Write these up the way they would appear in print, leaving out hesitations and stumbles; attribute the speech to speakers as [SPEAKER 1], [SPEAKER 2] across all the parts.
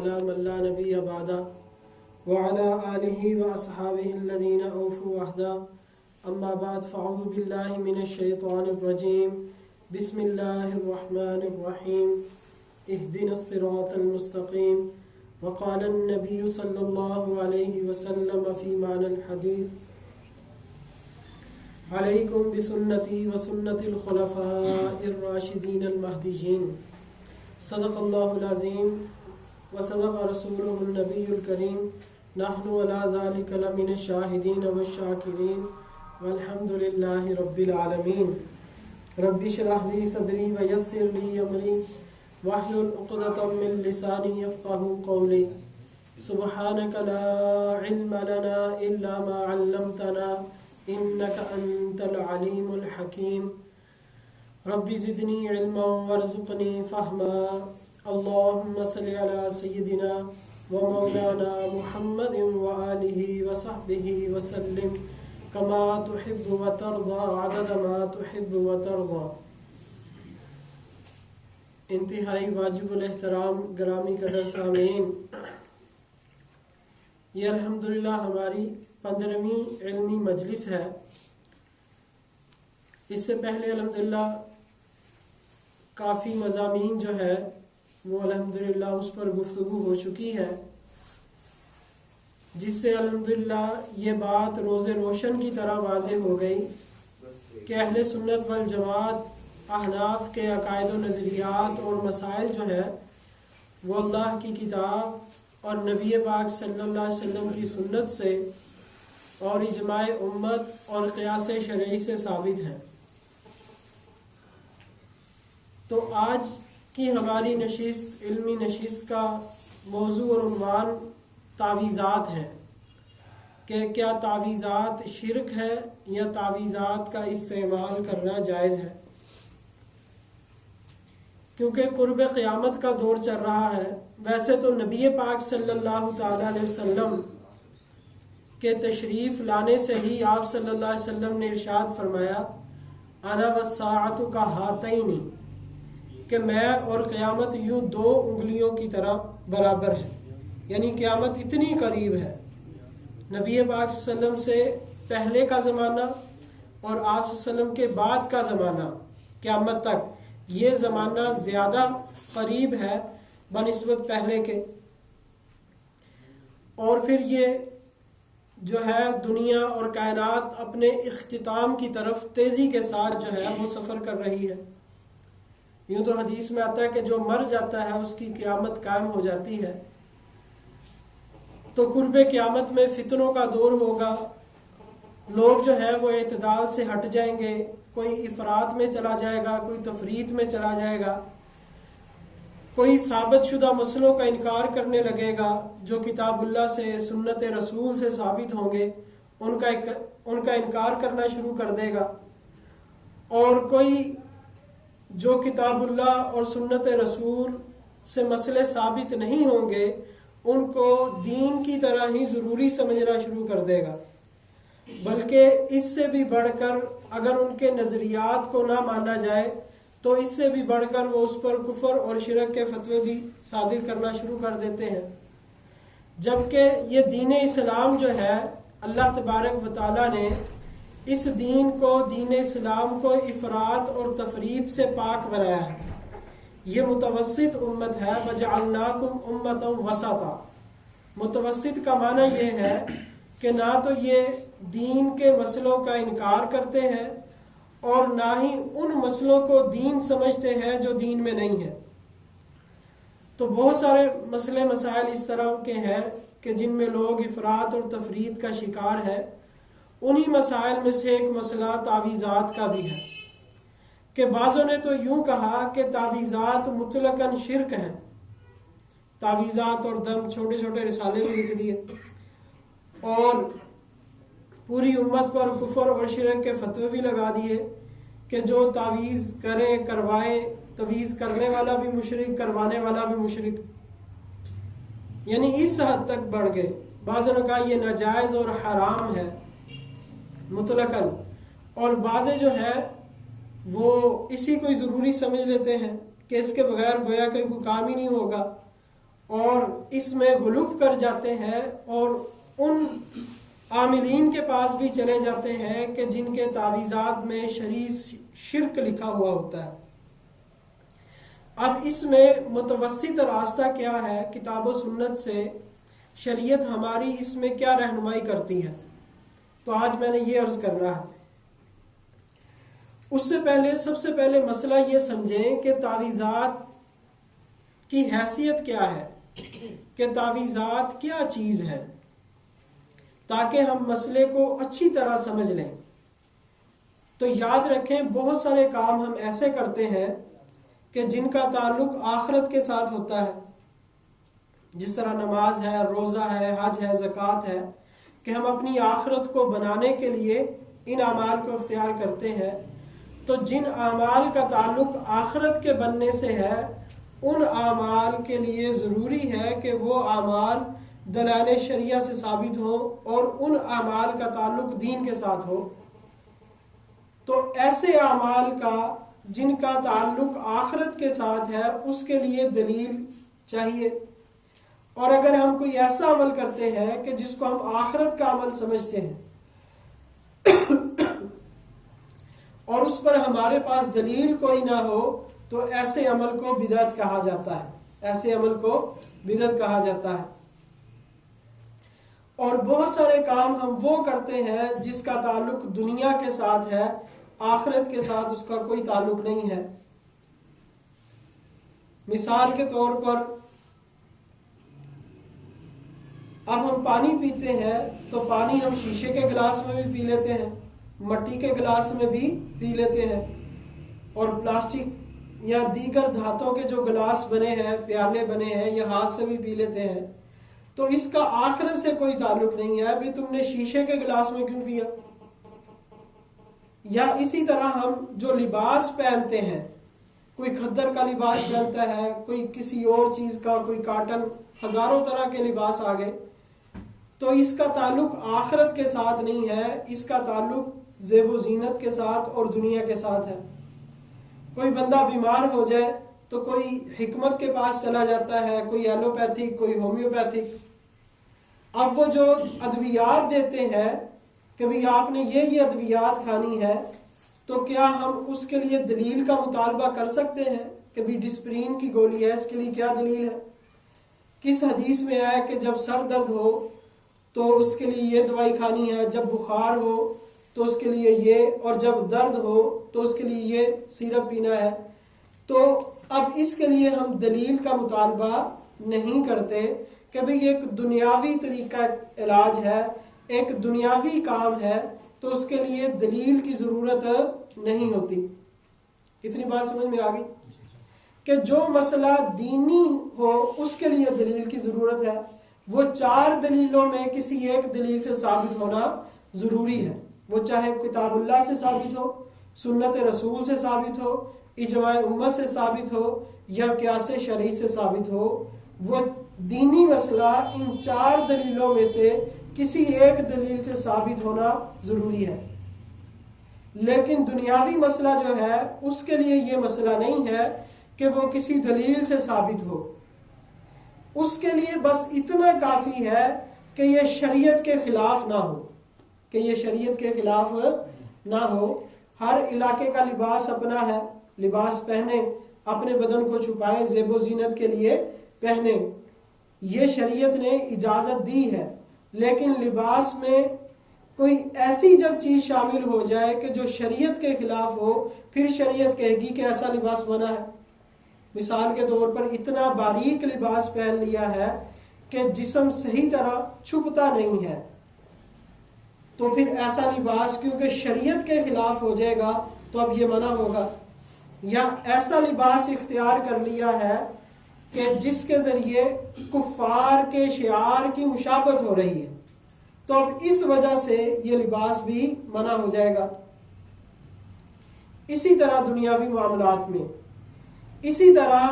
[SPEAKER 1] على من لا نبي بعده وعلى آله وأصحابه الذين أوفوا عهدا أما بعد فأعوذ بالله من الشيطان الرجيم بسم الله الرحمن الرحيم اهدنا الصراط المستقيم وقال النبي صلى الله عليه وسلم في معنى الحديث عليكم بسنتي وسنة الخلفاء الراشدين المهديين صدق الله العظيم وصدق رسوله النبي الكريم نحن على ذلك لمن الشاهدين والشاكرين والحمد لله رب العالمين رب اشرح لي صدري ويسر لي أمري واحلل عقدة من لساني يفقهوا قولي سبحانك لا علم لنا إلا ما علمتنا إنك أنت العليم الحكيم رب زدني علما وارزقني فهما اللهم صل على سيدنا ومولانا محمد وآله وصحبه وسلم كما تحب وترضى عدد ما تحب وترضى. انتہائی واجب الاحترام گرامی قدر سامعین، یہ الحمدللہ ہماری 15ویں علمی مجلس ہے. اس سے پہلے الحمدللہ کافی مضامین جو ہے وہ الحمدللہ اس پر گفتگو ہو چکی ہے، جس سے الحمدللہ یہ بات روز روشن کی طرح واضح ہو گئی کہ اہل سنت والجماعت احناف کے عقائد و نظریات اور مسائل جو ہیں وہ اللہ کی کتاب اور نبی پاک صلی اللہ علیہ وسلم کی سنت سے اور اجماع امت اور قیاس شرعی سے ثابت ہیں. تو آج کی ہماری نشست علمی نشست کا موضوع اور عنوان تعویذات ہیں کہ کیا تعویذات شرک ہے یا تعویذات کا استعمال کرنا جائز ہے. کیونکہ قرب قیامت کا دور چل رہا ہے. ویسے تو نبی پاک صلی اللہ تعالی علیہ وسلم کے تشریف لانے سے ہی آپ صلی اللہ علیہ وسلم نے ارشاد فرمایا انا والساعۃ کا ہاتین، کہ میں اور قیامت یوں 2 انگلیوں کی طرح برابر ہے، یعنی قیامت اتنی قریب ہے. نبی پاک صلی اللہ علیہ وسلم سے پہلے کا زمانہ اور آپ صلی اللہ علیہ وسلم کے بعد کا زمانہ قیامت تک، یہ زمانہ زیادہ قریب ہے بنسبت پہلے کے. اور پھر یہ جو ہے دنیا اور کائنات اپنے اختتام کی طرف تیزی کے ساتھ جو ہے وہ سفر کر رہی ہے. یوں تو حدیث میں آتا ہے کہ جو مر جاتا ہے اس کی قیامت قائم ہو جاتی ہے. تو قرب قیامت میں فتنوں کا دور ہوگا. لوگ جو ہیں وہ اعتدال سے ہٹ جائیں گے، کوئی افراط میں چلا جائے گا، کوئی تفریط میں چلا جائے گا، کوئی ثابت شدہ مسئلوں کا انکار کرنے لگے گا جو کتاب اللہ سے سنت رسول سے ثابت ہوں گے، ان کا انکار کرنا شروع کر دے گا. اور کوئی جو کتاب اللہ اور سنت رسول سے مسئلے ثابت نہیں ہوں گے ان کو دین کی طرح ہی ضروری سمجھنا شروع کر دے گا، بلکہ اس سے بھی بڑھ کر اگر ان کے نظریات کو نہ مانا جائے تو اس سے بھی بڑھ کر وہ اس پر کفر اور شرک کے فتوے بھی صادر کرنا شروع کر دیتے ہیں. جبکہ یہ دین اسلام جو ہے اللہ تبارک و تعالیٰ نے اس دین کو، دین اسلام کو افراط اور تفریط سے پاک بنایا ہے. یہ متوسط امت ہے. وَجَعَلْنَاكُمْ أُمَّةً وَسَطًا. متوسط کا معنی یہ ہے کہ نہ تو یہ دین کے مسئلوں کا انکار کرتے ہیں اور نہ ہی ان مسئلوں کو دین سمجھتے ہیں جو دین میں نہیں ہے. تو بہت سارے مسئلے مسائل اس طرح کے ہیں کہ جن میں لوگ افراط اور تفریط کا شکار ہے. انہی مسائل میں سے ایک مسئلہ تعویذات کا بھی ہے کہ بعضوں نے تو یوں کہا کہ تعویذات مطلقاً شرک ہیں. تعویذات اور دم چھوٹے چھوٹے رسالے بھی لکھ دیے اور پوری امت پر کفر اور شرک کے فتوے بھی لگا دیے کہ جو تعویذ کرے کروائے، تعویذ کرنے والا بھی مشرک، کروانے والا بھی مشرک. یعنی اس حد تک بڑھ گئے. بعضوں نے کہا یہ ناجائز اور حرام ہے مطلقاً، اور بعضے جو ہے وہ اسی کو ضروری سمجھ لیتے ہیں کہ اس کے بغیر گویا کہ کوئی کام ہی نہیں ہوگا. اور اس میں غلو کر جاتے ہیں اور ان عاملین کے پاس بھی چلے جاتے ہیں کہ جن کے تعویذات میں شرک لکھا ہوا ہوتا ہے۔ اب اس میں متوسط راستہ کیا ہے کتاب و سنت سے؟ شریعت ہماری اس میں کیا رہنمائی کرتی ہے؟ تو آج میں نے یہ عرض کرنا ہے۔ اس سے پہلے سب سے پہلے مسئلہ یہ سمجھیں کہ تعویذات کی حیثیت کیا ہے، کہ تعویذات کیا چیز ہے، تاکہ ہم مسئلے کو اچھی طرح سمجھ لیں۔ تو یاد رکھیں بہت سارے کام ہم ایسے کرتے ہیں کہ جن کا تعلق آخرت کے ساتھ ہوتا ہے، جس طرح نماز ہے، روزہ ہے، حج ہے، زکوٰۃ ہے، کہ ہم اپنی آخرت کو بنانے کے لیے ان اعمال کو اختیار کرتے ہیں۔ تو جن اعمال کا تعلق آخرت کے بننے سے ہے ان اعمال کے لیے ضروری ہے کہ وہ اعمال دلائل شریعہ سے ثابت ہو اور ان اعمال کا تعلق دین کے ساتھ ہو۔ تو ایسے اعمال کا جن کا تعلق آخرت کے ساتھ ہے اس کے لیے دلیل چاہیے۔ اور اگر ہم کوئی ایسا عمل کرتے ہیں کہ جس کو ہم آخرت کا عمل سمجھتے ہیں اور اس پر ہمارے پاس دلیل کوئی نہ ہو تو ایسے عمل کو بدعت کہا جاتا ہے، ایسے عمل کو بدعت کہا جاتا ہے۔ اور بہت سارے کام ہم وہ کرتے ہیں جس کا تعلق دنیا کے ساتھ ہے، آخرت کے ساتھ اس کا کوئی تعلق نہیں ہے۔ مثال کے طور پر اب ہم پانی پیتے ہیں تو پانی ہم شیشے کے گلاس میں بھی پی لیتے ہیں، مٹی کے گلاس میں بھی پی لیتے ہیں، اور پلاسٹک یا دیگر دھاتوں کے جو گلاس بنے ہیں، پیالے بنے ہیں، یہ ہاتھ سے بھی پی لیتے ہیں۔ تو اس کا آخرت سے کوئی تعلق نہیں ہے، ابھی تم نے شیشے کے گلاس میں کیوں پیا؟ یا اسی طرح ہم جو لباس پہنتے ہیں، کوئی کھدر کا لباس پہنتا ہے، کوئی کسی اور چیز کا، کوئی کاٹن، ہزاروں طرح کے لباس آ گئے، تو اس کا تعلق آخرت کے ساتھ نہیں ہے، اس کا تعلق زیب و زینت کے ساتھ اور دنیا کے ساتھ ہے۔ کوئی بندہ بیمار ہو جائے تو کوئی حکمت کے پاس چلا جاتا ہے، کوئی ایلوپیتھک، کوئی ہومیوپیتھک۔ اب وہ جو ادویات دیتے ہیں کہ بھئی آپ نے یہ ادویات کھانی ہے، تو کیا ہم اس کے لیے دلیل کا مطالبہ کر سکتے ہیں کہ بھی ڈسپرین کی گولی ہے، اس کے لیے کیا دلیل ہے؟ کس حدیث میں آیا کہ جب سر درد ہو تو اس کے لیے یہ دوائی کھانی ہے، جب بخار ہو تو اس کے لیے یہ، اور جب درد ہو تو اس کے لیے یہ سیرپ پینا ہے؟ تو اب اس کے لیے ہم دلیل کا مطالبہ نہیں کرتے کہ بھئی ایک دنیاوی طریقہ علاج ہے، ایک دنیاوی کام ہے، تو اس کے لیے دلیل کی ضرورت نہیں ہوتی۔ اتنی بات سمجھ میں آ گئی کہ جو مسئلہ دینی ہو اس کے لیے دلیل کی ضرورت ہے، وہ 4 دلیلوں میں کسی ایک دلیل سے ثابت ہونا ضروری ہے، وہ چاہے کتاب اللہ سے ثابت ہو، سنت رسول سے ثابت ہو، اجماع امت سے ثابت ہو، یا قیاس شرعی سے ثابت ہو۔ وہ دینی مسئلہ ان 4 دلیلوں میں سے کسی ایک دلیل سے ثابت ہونا ضروری ہے۔ لیکن دنیاوی مسئلہ جو ہے اس کے لیے یہ مسئلہ نہیں ہے کہ وہ کسی دلیل سے ثابت ہو، اس کے لیے بس اتنا کافی ہے کہ یہ شریعت کے خلاف نہ ہو، کہ یہ شریعت کے خلاف نہ ہو۔ ہر علاقے کا لباس اپنا ہے، لباس پہنے، اپنے بدن کو چھپائیں، زیب و زینت کے لیے پہنے، یہ شریعت نے اجازت دی ہے۔ لیکن لباس میں کوئی ایسی جب چیز شامل ہو جائے کہ جو شریعت کے خلاف ہو، پھر شریعت کہے گی کہ ایسا لباس منع ہے۔ مثال کے طور پر اتنا باریک لباس پہن لیا ہے کہ جسم صحیح طرح چھپتا نہیں ہے، تو پھر ایسا لباس کیونکہ شریعت کے خلاف ہو جائے گا تو اب یہ منع ہوگا۔ یا ایسا لباس اختیار کر لیا ہے کہ جس کے ذریعے کفار کے شعار کی مشابہت ہو رہی ہے، تو اب اس وجہ سے یہ لباس بھی منع ہو جائے گا۔ اسی طرح دنیاوی معاملات میں، اسی طرح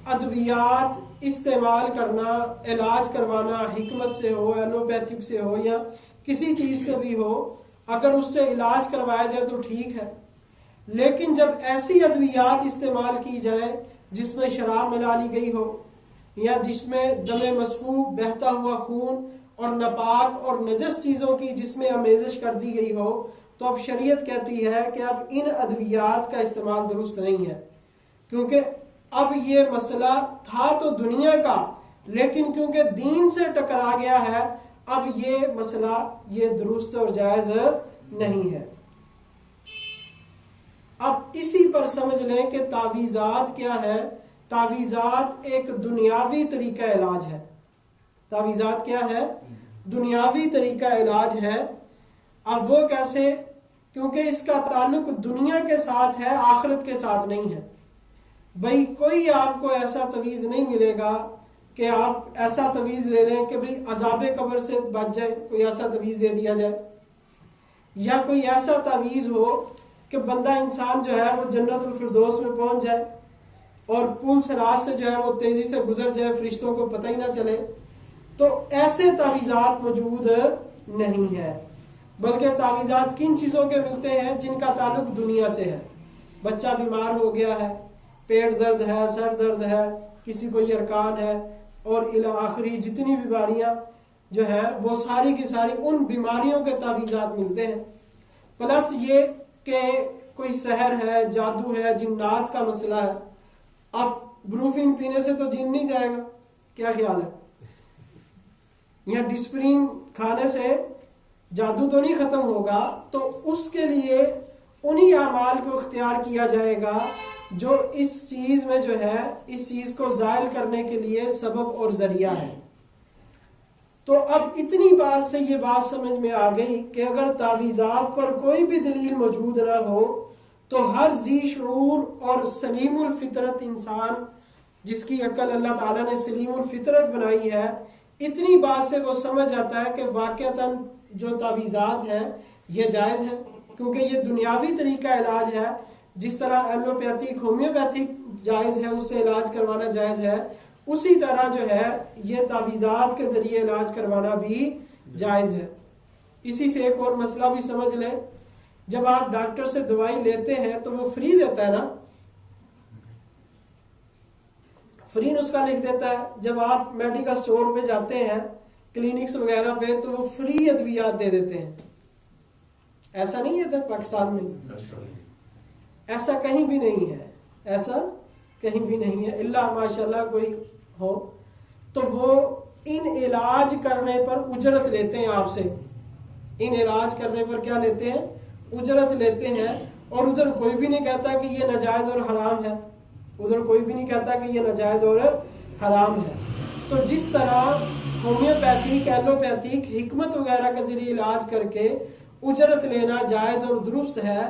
[SPEAKER 1] ادویات استعمال کرنا، علاج کروانا، حکمت سے ہو، ایلوپیتھک سے ہو، یا کسی چیز سے بھی ہو، اگر اس سے علاج کروایا جائے تو ٹھیک ہے۔ لیکن جب ایسی ادویات استعمال کی جائیں جس میں شراب ملا لی گئی ہو، یا جس میں دم مسفوح، بہتا ہوا خون اور ناپاک اور نجس چیزوں کی جس میں آمیزش کر دی گئی ہو، تو اب شریعت کہتی ہے کہ اب ان ادویات کا استعمال درست نہیں ہے، کیونکہ اب یہ مسئلہ تھا تو دنیا کا، لیکن کیونکہ دین سے ٹکرا گیا ہے، اب یہ مسئلہ یہ درست اور جائز نہیں ہے۔ اب اسی پر سمجھ لیں کہ تعویذات کیا ہے۔ تعویذات ایک دنیاوی طریقہ علاج ہے۔ تعویذات کیا ہے؟ دنیاوی طریقہ علاج ہے۔ اب وہ کیسے؟ کیونکہ اس کا تعلق دنیا کے ساتھ ہے، آخرت کے ساتھ نہیں ہے۔ بھئی کوئی آپ کو ایسا تعویذ نہیں ملے گا کہ آپ ایسا تعویذ لے لیں کہ بھئی عذاب قبر سے بچ جائے، کوئی ایسا تعویذ دے دیا جائے، یا کوئی ایسا تعویذ ہو کہ بندہ انسان جو ہے وہ جنت الفردوس میں پہنچ جائے اور پل صراط سے جو ہے وہ تیزی سے گزر جائے، فرشتوں کو پتہ ہی نہ چلے۔ تو ایسے تعویذات موجود نہیں ہے، بلکہ تعویذات کن چیزوں کے ملتے ہیں؟ جن کا تعلق دنیا سے ہے۔ بچہ بیمار ہو گیا ہے، پیٹ درد ہے، سر درد ہے، کسی کو یرکان ہے، اور الی آخری جتنی بیماریاں جو ہیں وہ ساری کی ساری ان بیماریوں کے تعویذات ملتے ہیں۔ پلس یہ کہ کوئی سحر ہے، جادو ہے، جنات کا مسئلہ ہے۔ اب بروفین پینے سے تو جن نہیں جائے گا، کیا خیال ہے؟ یا ڈسپرین کھانے سے جادو تو نہیں ختم ہوگا، تو اس کے لیے انہی اعمال کو اختیار کیا جائے گا جو اس چیز میں جو ہے اس چیز کو زائل کرنے کے لیے سبب اور ذریعہ ہے۔ تو اب اتنی بات سے یہ بات سمجھ میں آ گئی کہ اگر تعویذات پر کوئی بھی دلیل موجود نہ ہو تو ہر ذی شعور اور سلیم الفطرت انسان، جس کی عقل اللہ تعالیٰ نے سلیم الفطرت بنائی ہے، اتنی بات سے وہ سمجھ جاتا ہے کہ واقعتاً جو تعویذات ہیں یہ جائز ہے، کیونکہ یہ دنیاوی طریقہ علاج ہے۔ جس طرح ایلوپیتھک ہومیوپیتھک جائز ہے، اس سے علاج کروانا جائز ہے، اسی طرح جو ہے یہ تعویذات کے ذریعے علاج کروانا بھی جائز ہے۔ اسی سے ایک اور مسئلہ بھی سمجھ لیں، جب آپ ڈاکٹر سے دوائی لیتے ہیں تو وہ فری دیتا ہے نا، فری نسخہ لکھ دیتا ہے۔ جب آپ میڈیکل سٹور پہ جاتے ہیں، کلینکس وغیرہ پہ، تو وہ فری ادویات دے دیتے ہیں۔ ایسا نہیں ہے پاکستان میں، ایسا کہیں بھی نہیں ہے، ایسا کہیں بھی نہیں ہے، اللہ ماشاءاللہ کوئی ہو تو وہ ان علاج کرنے پر اجرت لیتے ہیں آپ سے۔ ان علاج کرنے پر کیا لیتے ہیں؟ اجرت لیتے ہیں، اور ادھر کوئی بھی نہیں کہتا کہ یہ ناجائز اور حرام ہے، ادھر کوئی بھی نہیں کہتا کہ یہ ناجائز اور حرام ہے۔ تو جس طرح ہومیوپیتھک، ایلوپیتھک، حکمت وغیرہ کے ذریعے علاج کر کے اجرت لینا جائز اور درست ہے،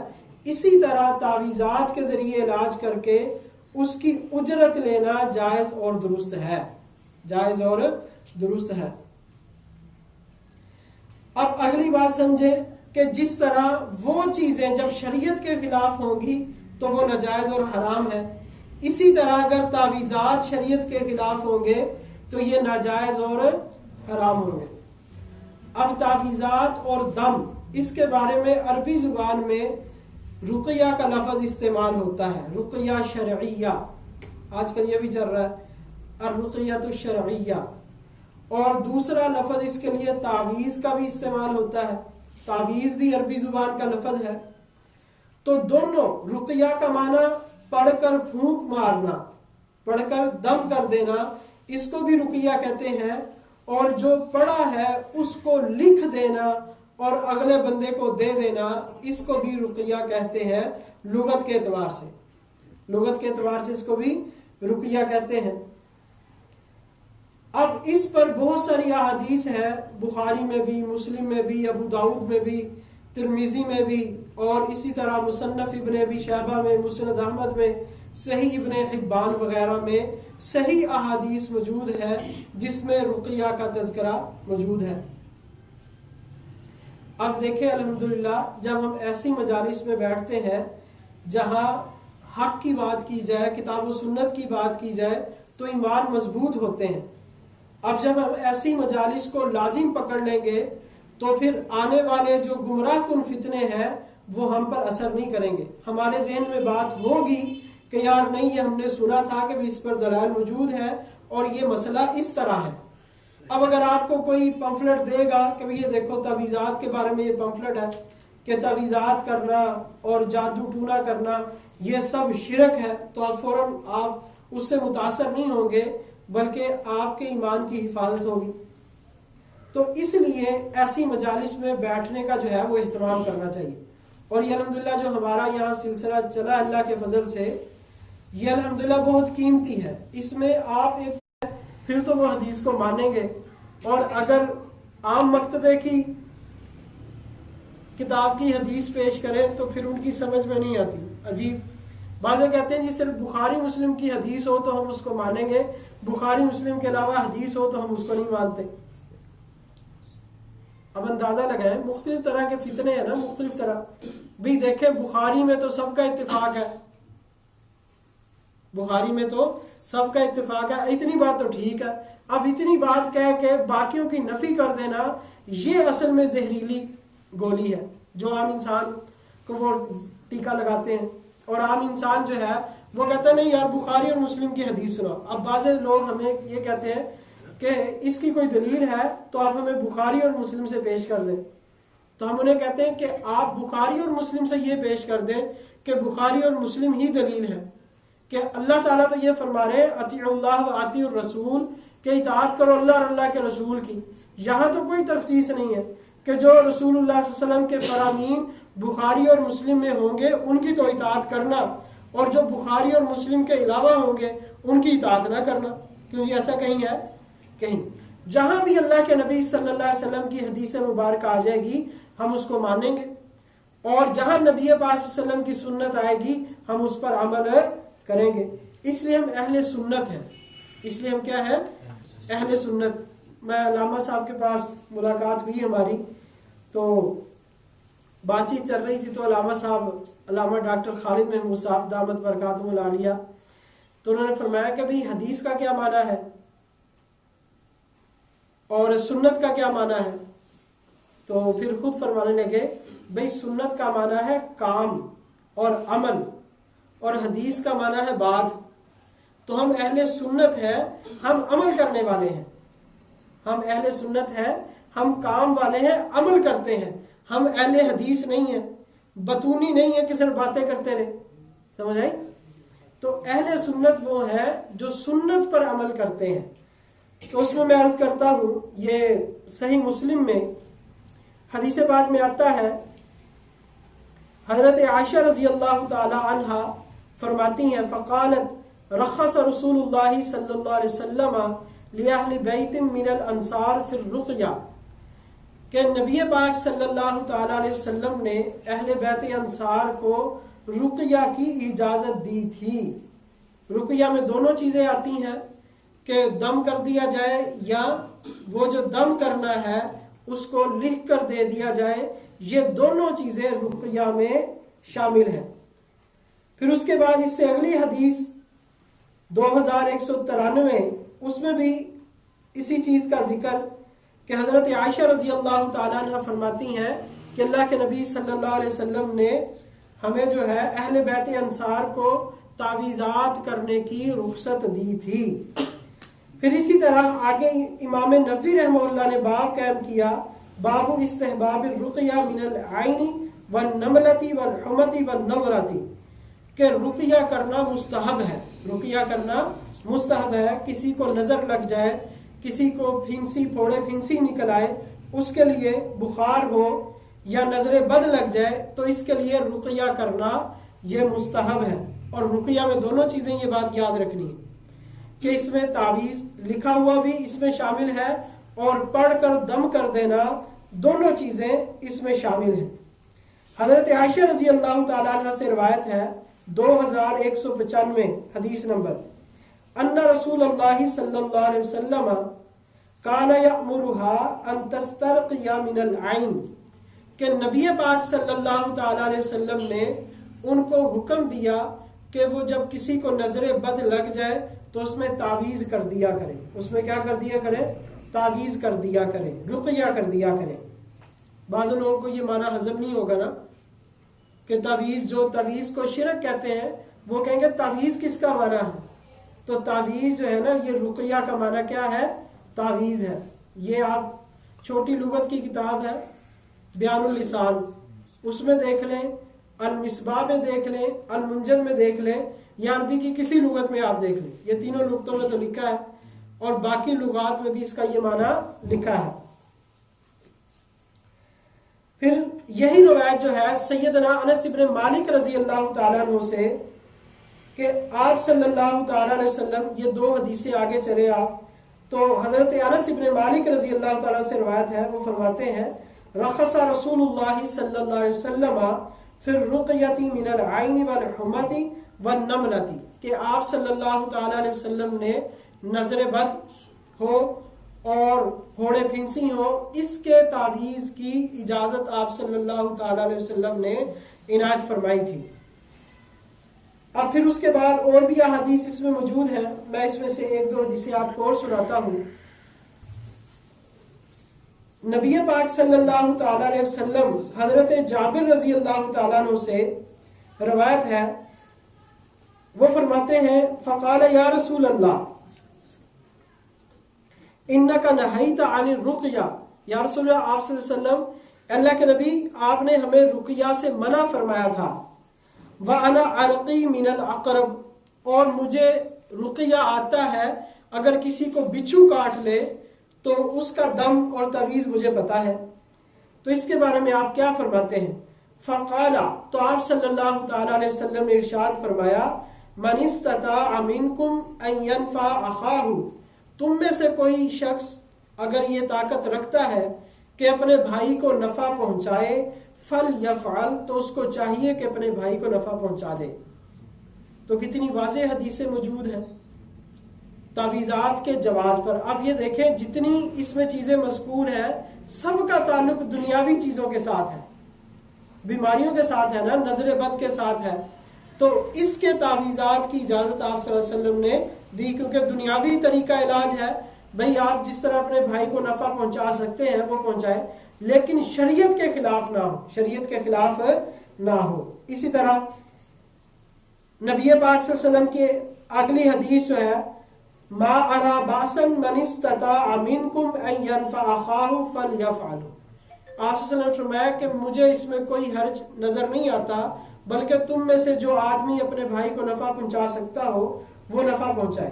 [SPEAKER 1] اسی طرح تعویذات کے ذریعے علاج کر کے اس کی اجرت لینا جائز اور درست ہے، جائز اور درست ہے۔ اب اگلی بات سمجھیں کہ جس طرح وہ چیزیں جب شریعت کے خلاف ہوں گی تو وہ ناجائز اور حرام ہے، اسی طرح اگر تعویذات شریعت کے خلاف ہوں گے تو یہ ناجائز اور حرام ہوں گے۔ اب تعویذات اور دم، اس کے بارے میں عربی زبان میں رقیہ کا لفظ استعمال ہوتا ہے، رقیہ شرعیہ، آج کل یہ بھی چل رہا ہے الرقیۃ الشرعیہ، اور دوسرا لفظ اس کے لیے تعویذ کا بھی استعمال ہوتا ہے، تعویذ بھی عربی زبان کا لفظ ہے۔ تو دونوں، رقیہ کا معنی پڑھ کر پھونک مارنا، پڑھ کر دم کر دینا، اس کو بھی رقیہ کہتے ہیں، اور جو پڑھا ہے اس کو لکھ دینا اور اگلے بندے کو دے دینا، اس کو بھی رقیہ کہتے ہیں لغت کے اعتبار سے، لغت کے اعتبار سے اس کو بھی رقیہ کہتے ہیں۔ اب اس پر بہت ساری احادیث ہیں، بخاری میں بھی، مسلم میں بھی، ابو داؤد میں بھی، ترمذی میں بھی، اور اسی طرح مصنف ابن ابی شیبہ میں، مسند احمد میں، صحیح ابن حبان وغیرہ میں صحیح احادیث موجود ہے جس میں رقیہ کا تذکرہ موجود ہے۔ اب دیکھیں الحمدللہ، جب ہم ایسی مجالس میں بیٹھتے ہیں جہاں حق کی بات کی جائے، کتاب و سنت کی بات کی جائے، تو ایمان مضبوط ہوتے ہیں۔ اب جب ہم ایسی مجالس کو لازم پکڑ لیں گے تو پھر آنے والے جو گمراہ کن فتنے ہیں وہ ہم پر اثر نہیں کریں گے۔ ہمارے ذہن میں بات ہوگی کہ یار نہیں، یہ ہم نے سنا تھا کہ اس پر دلائل موجود ہے، اور یہ مسئلہ اس طرح ہے. اب اگر آپ کو کوئی پمفلٹ دے گا کہ یہ دیکھو تعویذات کے بارے میں یہ پمفلٹ ہے کہ تعویذات کرنا اور جادو ٹونا کرنا یہ سب شرک ہے، تو آپ فوراً آپ اس سے متاثر نہیں ہوں گے بلکہ آپ کے ایمان کی حفاظت ہوگی. تو اس لیے ایسی مجالس میں بیٹھنے کا جو ہے وہ اہتمام کرنا چاہیے. اور یہ الحمدللہ جو ہمارا یہاں سلسلہ چلا اللہ کے فضل سے، یہ الحمدللہ بہت قیمتی ہے. اس میں آپ ایک پھر تو وہ حدیث کو مانیں گے، اور اگر عام مکتبے کی کتاب کی حدیث پیش کریں تو پھر ان کی سمجھ میں نہیں آتی، عجیب. بعضے کہتے ہیں جی صرف بخاری مسلم کی حدیث ہو تو ہم اس کو مانیں گے، بخاری مسلم کے علاوہ حدیث ہو تو ہم اس کو نہیں مانتے. اب اندازہ لگائیں، مختلف طرح کے فتنے ہیں نا، مختلف طرح. بھی دیکھیں بخاری میں تو سب کا اتفاق ہے، بخاری میں تو سب کا اتفاق ہے، اتنی بات تو ٹھیک ہے. اب اتنی بات کہہ کے باقیوں کی نفی کر دینا، یہ اصل میں زہریلی گولی ہے جو عام انسان کو وہ ٹیکا لگاتے ہیں. اور عام انسان جو ہے وہ کہتا ہے نہیں یار بخاری اور مسلم کی حدیث سنا. اب بعض لوگ ہمیں یہ کہتے ہیں کہ اس کی کوئی دلیل ہے تو آپ ہمیں بخاری اور مسلم سے پیش کر دیں. تو ہم انہیں کہتے ہیں کہ آپ بخاری اور مسلم سے یہ پیش کر دیں کہ بخاری اور مسلم ہی دلیل ہے کہ اللہ تعالیٰ تو یہ فرما رہے ہیں اطیعوا اللہ و اطیعوا الرسول، کہ اطاعت کرو اللہ اور اللہ کے رسول کی. یہاں تو کوئی تخصیص نہیں ہے کہ جو رسول اللہ صلی اللہ علیہ وسلم کے فرامین بخاری اور مسلم میں ہوں گے ان کی تو اطاعت کرنا، اور جو بخاری اور مسلم کے علاوہ ہوں گے ان کی اطاعت نہ کرنا. کیونکہ ایسا کہیں ہے؟ کہیں. جہاں بھی اللہ کے نبی صلی اللہ علیہ وسلم کی حدیث مبارکہ آ جائے گی ہم اس کو مانیں گے، اور جہاں نبی پاک صلی اللہ علیہ وسلم کی سنت آئے گی ہم اس پر عمل کریں گے. اس لیے ہم اہل سنت ہیں. اس لیے ہم کیا ہیں؟ اہل سنت. میں علامہ صاحب کے پاس ملاقات ہوئی ہماری، تو بات چیت چل رہی تھی، تو علامہ صاحب علامہ ڈاکٹر خالد محمود صاحب دامت برکاتہم العالیہ، تو انہوں نے فرمایا کہ بھئی حدیث کا کیا معنی ہے اور سنت کا کیا معنی ہے؟ تو پھر خود فرمانے لگے بھئی سنت کا معنی ہے کام اور عمل، اور حدیث کا معنی ہے بات. تو ہم اہل سنت ہیں، ہم عمل کرنے والے ہیں. ہم اہل سنت ہیں، ہم کام والے ہیں، عمل کرتے ہیں. ہم اہل حدیث نہیں ہیں، بتونی نہیں ہے کہ صرف باتیں کرتے رہے. سمجھ آئی؟ تو اہل سنت وہ ہیں جو سنت پر عمل کرتے ہیں. تو اس میں عرض کرتا ہوں، یہ صحیح مسلم میں حدیث پاک میں آتا ہے، حضرت عائشہ رضی اللہ تعالی عنہا فرماتی ہیں فقالت رخص رسول اللہ صلی اللہ علیہ وسلم لأہل بیت من الانصار فی الرقیہ، کہ نبی پاک صلی اللہ تعالی علیہ وسلم نے اہل بیت انصار کو رقیہ کی اجازت دی تھی. رقیہ میں دونوں چیزیں آتی ہیں کہ دم کر دیا جائے یا وہ جو دم کرنا ہے اس کو لکھ کر دے دیا جائے. یہ دونوں چیزیں رقیہ میں شامل ہیں. پھر اس کے بعد اس سے اگلی حدیث 2193 اس میں بھی اسی چیز کا ذکر کہ حضرت عائشہ رضی اللہ تعالیٰ عنہ فرماتی ہیں کہ اللہ کے نبی صلی اللہ علیہ وسلم نے ہمیں جو ہے اہل بیت انصار کو تعویذات کرنے کی رخصت دی تھی. پھر اسی طرح آگے امام نووی رحمہ اللہ نے باب قائم کیا، باب استحباب الرقیہ من العین والنملۃ والحمۃ والنظرۃ، کہ رقیہ کرنا مستحب ہے. رقیہ کرنا مستحب ہے. کسی کو نظر لگ جائے، کسی کو پھنسی پھوڑے پھنسی نکل آئے، اس کے لیے بخار ہو یا نظر بد لگ جائے تو اس کے لیے رقیہ کرنا یہ مستحب ہے. اور رقیہ میں دونوں چیزیں، یہ بات یاد رکھنی ہے کہ اس میں تعویذ لکھا ہوا بھی اس میں شامل ہے اور پڑھ کر دم کر دینا، دونوں چیزیں اس میں شامل ہیں. حضرت عائشہ رضی اللہ تعالیٰ عنہ سے روایت ہے 2195 حدیث نمبر، ان رسول اللہ صلی اللہ علیہ وسلم کان یأمرها ان تسترقی من العین، کہ نبی پاک صلی اللہ تعالیٰ علیہ وسلم نے ان کو حکم دیا کہ وہ جب کسی کو نظر بد لگ جائے تو اس میں تعویذ کر دیا کرے. اس میں کیا کر دیا کرے؟ تعویذ کر دیا کرے، رقیہ کر دیا کرے. بعض لوگوں کو یہ معنی ہضم نہیں ہوگا نا کہ تعویذ، جو تعویذ کو شرک کہتے ہیں وہ کہیں گے تعویذ کس کا معنی ہے؟ تو تعویذ جو ہے نا، یہ رقیہ کا معنی کیا ہے؟ تعویذ ہے۔ یہ آپ چھوٹی لغت کی کتاب ہے بیان اللسان، اس میں دیکھ لیں، المصباح میں دیکھ لیں، المنجد میں دیکھ لیں، یا عربی کی کسی لغت میں آپ دیکھ لیں، یہ تینوں لغتوں میں تو لکھا ہے، اور باقی لغات میں بھی اس کا یہ معنی لکھا ہے۔ پھر یہی روایت جو ہے سیدنا انس بن مالک رضی اللہ تعالیٰ عنہ سے، کہ آپ صلی اللہ تعالیٰ علیہ وسلم، یہ دو حدیثیں آگے چلے آپ، تو حضرت انس بن مالک رضی اللہ تعالیٰ عنہ سے روایت ہے، وہ فرماتے ہیں رخص رسول اللہ صلی اللہ علیہ وسلم فی الرقیۃ من العین والحمۃ والنملۃ، کہ آپ صلی اللہ تعالیٰ علیہ وسلم نے نظر بد ہو اور ہوڑے پھنسی ہو، اس کے تعویذ کی اجازت آپ صلی اللہ تعالیٰ علیہ وسلم نے عنایت فرمائی تھی۔ اب پھر اس کے بعد اور بھی احادیث اس میں موجود ہیں، میں اس میں سے ایک دو حدیثیں آپ کو اور سناتا ہوں۔ نبی پاک صلی اللہ تعالیٰ علیہ وسلم، حضرت جابر رضی اللہ تعالیٰ عنہ سے روایت ہے، وہ فرماتے ہیں فقال یا رسول اللہ انک نہیت عن الرقیہ، یا رسول اللہ، آپ صلی اللہ علیہ وسلم، اللہ کے نبی، آپ نے ہمیں رقیہ سے منع فرمایا تھا، وَأَنَا عَرْقِي مِنَ الْعَقْرَبِ، اور مجھے رقیہ آتا ہے، اگر کسی کو بچھو کاٹ لے تو اس کا دم اور تعویذ مجھے پتا ہے، تو اس کے بارے میں آپ کیا فرماتے ہیں؟ فقال، تو آپ صلی اللہ تعالیٰ علیہ وسلم نے ارشاد فرمایا من استطاع منکم ان ينفع اخاہ، تم میں سے کوئی شخص اگر یہ طاقت رکھتا ہے کہ اپنے بھائی کو نفع پہنچائے، فَلْيَفْعَلْ، تو اس کو چاہیے کہ اپنے بھائی کو نفع پہنچا دے۔ تو کتنی واضح حدیثیں موجود ہیں تعویذات کے جواز پر۔ اب یہ دیکھیں جتنی اس میں چیزیں مذکور ہیں، سب کا تعلق دنیاوی چیزوں کے ساتھ ہے، بیماریوں کے ساتھ ہے نا، نظر بد کے ساتھ ہے، تو اس کے تعویذات کی اجازت آپ صلی اللہ علیہ وسلم نے دی، کیونکہ دنیاوی طریقہ علاج ہے، بھئی آپ جس طرح اپنے بھائی کو نفع پہنچا سکتے ہیں وہ پہنچائیں، لیکن شریعت کے خلاف نہ ہو، شریعت کے خلاف نہ ہو۔ اسی طرح نبی پاک صلی اللہ علیہ وسلم کی اگلی حدیث جو ہے ما ارا باسن من استطاع منکم ان ينفع اخاہ فلیفعل، آپ صلی اللہ علیہ وسلم نے فرمایا کہ مجھے اس میں کوئی حرج نظر نہیں آتا، بلکہ تم میں سے جو آدمی اپنے بھائی کو نفع پہنچا سکتا ہو وہ نفع پہنچائے۔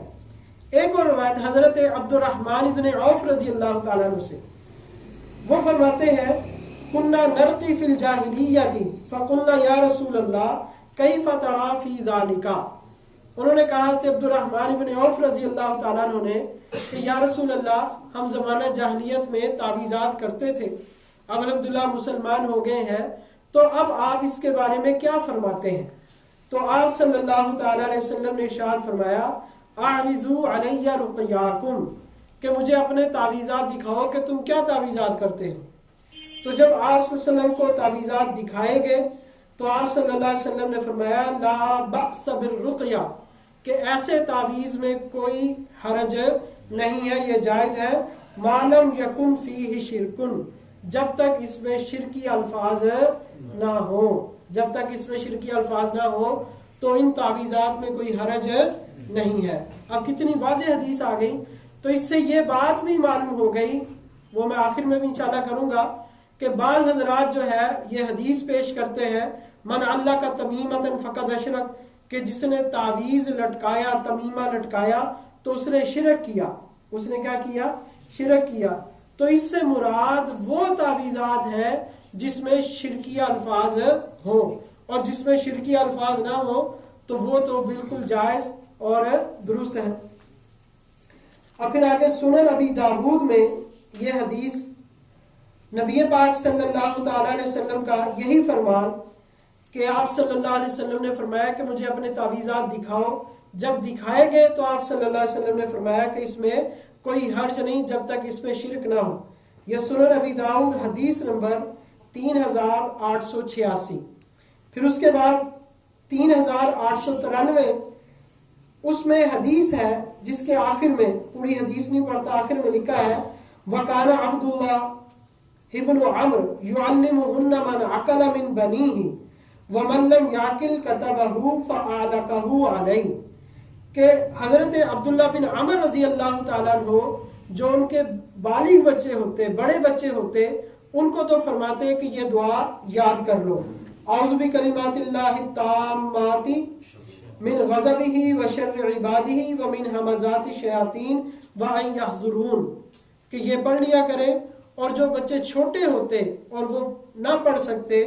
[SPEAKER 1] ایک اور روایت حضرت عبد الرحمن بن عوف رضی اللہ تعالیٰ عنہ سے، وہ فرماتے ہیں کننا نرقی فی الجاہلیۃ فقلنا یا رسول اللہ کیف تری فی ذالک، انہوں نے کہا کہ عبد الرحمن بن عوف رضی اللہ تعالیٰ عنہ نے کہ یا رسول اللہ، ہم زمانہ جاہلیت میں تعویذات کرتے تھے، اب الحمدللہ مسلمان ہو گئے ہیں، تو اب آپ اس کے بارے میں کیا فرماتے ہیں؟ تو آپ صلی اللہ تعالیٰ علیہ وسلم نے ارشاد فرمایا اعرضوا علی رقیاکم، کہ مجھے اپنے تعویذات دکھاؤ کہ تم کیا تعویذات کرتے ہو۔ تو جب آپ صلی اللہ علیہ وسلم کو تعویذات دکھائے گئے تو آپ صلی اللہ علیہ وسلم نے فرمایا لا بأس بالرقیہ، کہ ایسے تعویذ میں کوئی حرج نہیں ہے، یہ جائز ہے، ما لم یکن فیہ شرکن، جب تک اس میں شرکی الفاظ نہ ہو، جب تک اس میں شرکی الفاظ نہ ہو تو ان تعویذات میں کوئی حرج نہیں ہے۔ اب کتنی واضح حدیث آ گئی، تو اس سے یہ بات بھی معلوم ہو گئی، وہ میں آخر میں بھی انشاءاللہ کروں گا، کہ بعض حضرات جو ہے یہ حدیث پیش کرتے ہیں من اللہ کا تمیمۃ فقد اشرک، کہ جس نے تعویذ لٹکایا، تمیمہ لٹکایا تو اس نے شرک کیا، اس نے کیا کیا؟ شرک کیا۔ تو اس سے مراد وہ تعویذات ہیں جس میں شرکیہ الفاظ ہو، اور جس میں شرکیہ الفاظ نہ ہو تو وہ تو بالکل جائز اور درست ہے۔ اور پھر آگے سنن ابی داود میں یہ حدیث نبی پاک صلی اللہ تعالیٰ علیہ وسلم کا یہی فرمان کہ آپ صلی اللہ علیہ وسلم نے فرمایا کہ مجھے اپنے تعویذات دکھاؤ، جب دکھائے گئے تو آپ صلی اللہ علیہ وسلم نے فرمایا کہ اس میں کوئی حرج نہیں جب تک اس میں شرک نہ ہو۔ یہ سنن ابی داؤد حدیث نمبر 3886۔ پھر اس کے بعد 3893 اس میں حدیث ہے جس کے آخر میں، پوری حدیث نہیں پڑھتا، آخر میں لکھا ہے وَقَانَ عَبْدُ اللَّهِ ابن عمر يعلمهن من عقل من بنيه ومن لم يعقل كتبه فأعلقه عليه، کہ حضرت عبداللہ بن عمر رضی اللہ تعالیٰ عنہ جو ان کے بالغ بچے ہوتے، بڑے بچے ہوتے، ان کو تو فرماتے ہیں کہ یہ دعا یاد کر لو، اعوذ بکلمات اللہ التامات من غضبہ وشر عبادہ ومن ہمزات الشیاطین وان یحضرون، کہ یہ پڑھ لیا کریں. اور جو بچے چھوٹے ہوتے اور وہ نہ پڑھ سکتے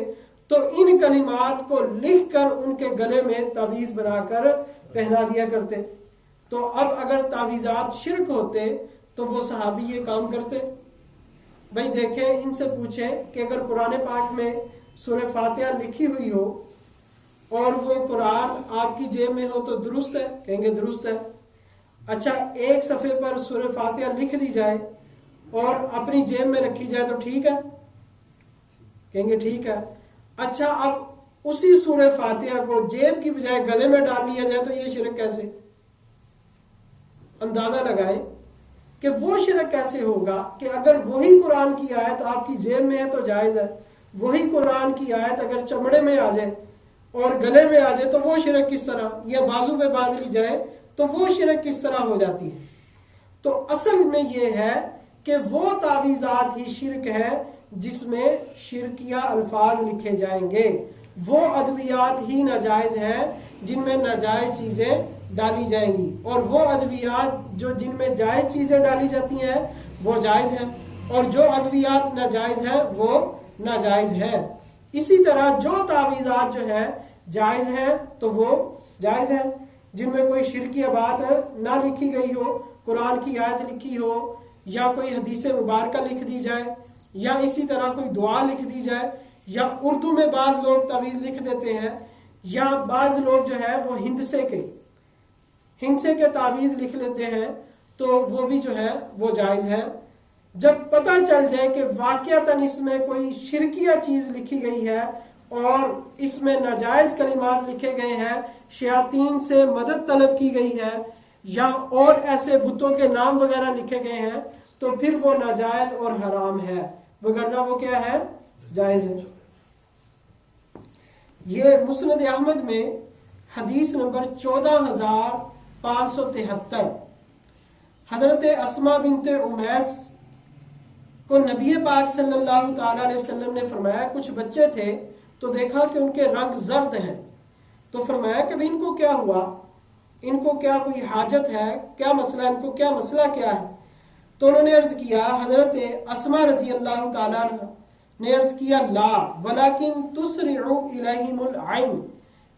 [SPEAKER 1] تو ان کلمات کو لکھ کر ان کے گلے میں تعویذ بنا کر پہنا دیا کرتے. تو اب اگر تعویذات شرک ہوتے تو وہ صحابی یہ کام کرتے؟ بھائی دیکھیں، ان سے پوچھیں کہ اگر قرآن پاک میں سورہ فاتحہ لکھی ہوئی ہو اور وہ قرآن آپ کی جیب میں ہو تو درست ہے؟ کہیں گے درست ہے. اچھا، ایک صفحے پر سورہ فاتحہ لکھ دی جائے اور اپنی جیب میں رکھی جائے تو ٹھیک ہے؟ کہیں گے ٹھیک ہے. اچھا، اب اسی سورہ فاتحہ کو جیب کی بجائے گلے میں ڈال لیا جائے تو یہ شرک کیسے؟ اندازہ لگائیں کہ وہ شرک کیسے ہوگا کہ اگر وہی قرآن کی آیت آپ کی جیب میں ہے تو جائز ہے، وہی قرآن کی آیت اگر چمڑے میں آ جائے اور گلے میں آ جائے تو وہ شرک کس طرح، یا بازو پہ باندھ لی جائے تو وہ شرک کس طرح ہو جاتی ہے؟ تو اصل میں یہ ہے کہ وہ تعویذات ہی شرک ہے جس میں شرکیہ الفاظ لکھے جائیں گے، وہ ادویات ہی ناجائز ہیں جن میں ناجائز چیزیں ڈالی جائیں گی، اور وہ ادویات جو جن میں جائز چیزیں ڈالی جاتی ہیں وہ جائز ہیں، اور جو ادویات ناجائز ہیں وہ ناجائز ہیں. اسی طرح جو تعویذات جو ہے جائز ہیں تو وہ جائز ہیں، جن میں کوئی شرکیہ بات نہ لکھی گئی ہو، قرآن کی آیت لکھی ہو یا کوئی حدیث مبارکہ لکھ دی جائے یا اسی طرح کوئی دعا لکھ دی جائے، یا اردو میں بعض لوگ تعویذ لکھ دیتے ہیں، یا بعض لوگ جو ہے وہ ہندسے کے تعویذ لکھ لیتے ہیں، تو وہ بھی جو ہے وہ جائز ہے. جب پتہ چل جائے کہ واقعتاً اس میں کوئی شرکیہ چیز لکھی گئی ہے اور اس میں ناجائز کلمات لکھے گئے ہیں، شیاطین سے مدد طلب کی گئی ہے یا اور ایسے بتوں کے نام وغیرہ لکھے گئے ہیں، تو پھر وہ ناجائز اور حرام ہے، وگرنہ وہ کیا ہے؟ جائز ہے. یہ مسند احمد میں حدیث نمبر 14573، حضرت اسماء بنت امیس کو نبی پاک صلی اللہ تعالی علیہ وسلم نے فرمایا، کچھ بچے تھے تو دیکھا کہ ان کے رنگ زرد ہیں، تو فرمایا کہ ان کو کیا ہوا، ان کو کیا کوئی حاجت ہے، کیا مسئلہ، ان کو کیا مسئلہ کیا ہے؟ تو انہوں نے عرض کیا، حضرت اسماء رضی اللہ تعالیٰ عنہ نے عرض کیا، لا ولیکن تسرع الیہم العین،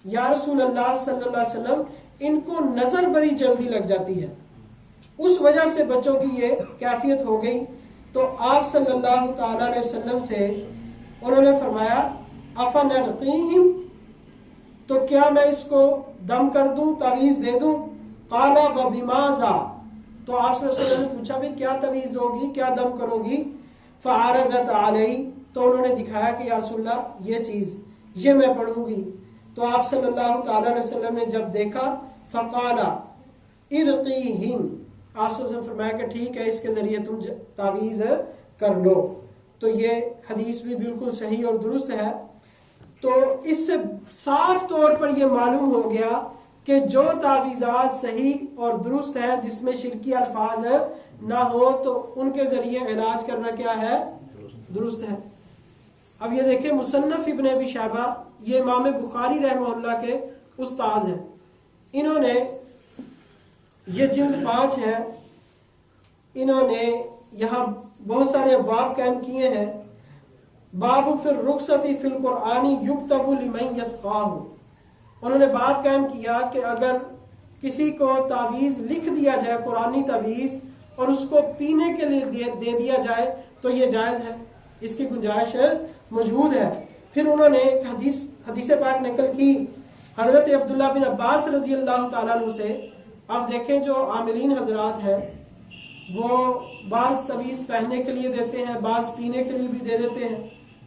[SPEAKER 1] یا رسول اللہ صلی اللہ علیہ وسلم ان کو نظر بڑی جلدی لگ جاتی ہے، اس وجہ سے بچوں کی یہ کیفیت ہو گئی. تو آپ صلی اللہ تعالیٰ علیہ وسلم سے انہوں نے فرمایا، افنرقیہم، تو کیا میں اس کو دم کر دوں، تعویذ دے دوں؟ قال وبماذا، تو آپ صلی اللہ علیہ وسلم نے پوچھا بھی کیا تعویذ ہوگی، کیا دم کرو گی؟ فعرضت علیہ، تو انہوں نے دکھایا کہ یا رسول اللہ یہ چیز، یہ میں پڑھوں گی. تو آپ صلی اللہ تعالیٰ علیہ وسلم نے جب دیکھا، فقال ارقیہم، آپ صلی اللہ علیہ وسلم فرمایا کہ ٹھیک ہے، اس کے ذریعے تم تعویذ کر لو. تو یہ حدیث بھی بالکل صحیح اور درست ہے. تو اس سے صاف طور پر یہ معلوم ہو گیا کہ جو تعویذات صحیح اور درست ہیں جس میں شرکی الفاظ نہ ہو تو ان کے ذریعے علاج کرنا کیا ہے؟ درست ہے. اب یہ دیکھیں، مصنف ابن ابی شیبہ، یہ امام بخاری رحمہ اللہ کے استاذ ہیں، انہوں نے یہ جلد 5 ہے، انہوں نے یہاں بہت سارے ابواب قائم کیے ہیں. باب فی الرخصۃ فی القرآن یکتب لمن یسقاہ، انہوں نے باب قائم کیا کہ اگر کسی کو تعویذ لکھ دیا جائے، قرآنی تعویذ، اور اس کو پینے کے لیے دے دیا جائے تو یہ جائز ہے، اس کی گنجائش موجود ہے. پھر انہوں نے ایک حدیث پاک نقل کی حضرت عبداللہ بن عباس رضی اللہ تعالیٰ عنہ سے. آپ دیکھیں جو عاملین حضرات ہیں وہ بعض تعویذ پہننے کے لیے دیتے ہیں، بعض پینے کے لیے بھی دے دیتے ہیں،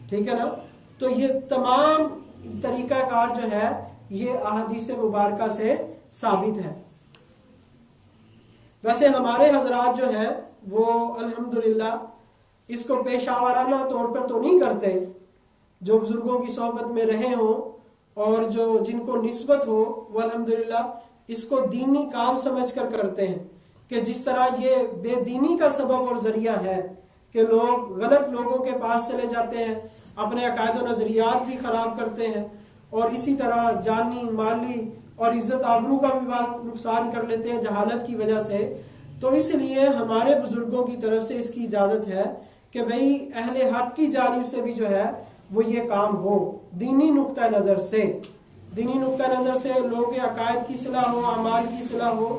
[SPEAKER 1] ٹھیک ہے نا. تو یہ تمام طریقہ کار جو ہے یہ احادیث مبارکہ سے ثابت ہے. ویسے ہمارے حضرات جو ہیں وہ الحمدللہ اس کو پیشہ ورانہ طور پر تو نہیں کرتے، جو بزرگوں کی صحبت میں رہے ہوں اور جو جن کو نسبت ہو وہ الحمدللہ اس کو دینی کام سمجھ کر کرتے ہیں، کہ جس طرح یہ بے دینی کا سبب اور ذریعہ ہے کہ لوگ غلط لوگوں کے پاس چلے جاتے ہیں، اپنے عقائد و نظریات بھی خراب کرتے ہیں، اور اسی طرح جانی مالی اور عزت آبرو کا بھی نقصان کر لیتے ہیں جہالت کی وجہ سے. تو اس لیے ہمارے بزرگوں کی طرف سے اس کی اجازت ہے کہ بھئی اہل حق کی جانب سے بھی جو ہے وہ یہ کام ہو، دینی نقطہ نظر سے، دینی نقطہ نظر سے لوگوں کے عقائد کی اصلاح ہو، اعمال کی اصلاح ہو،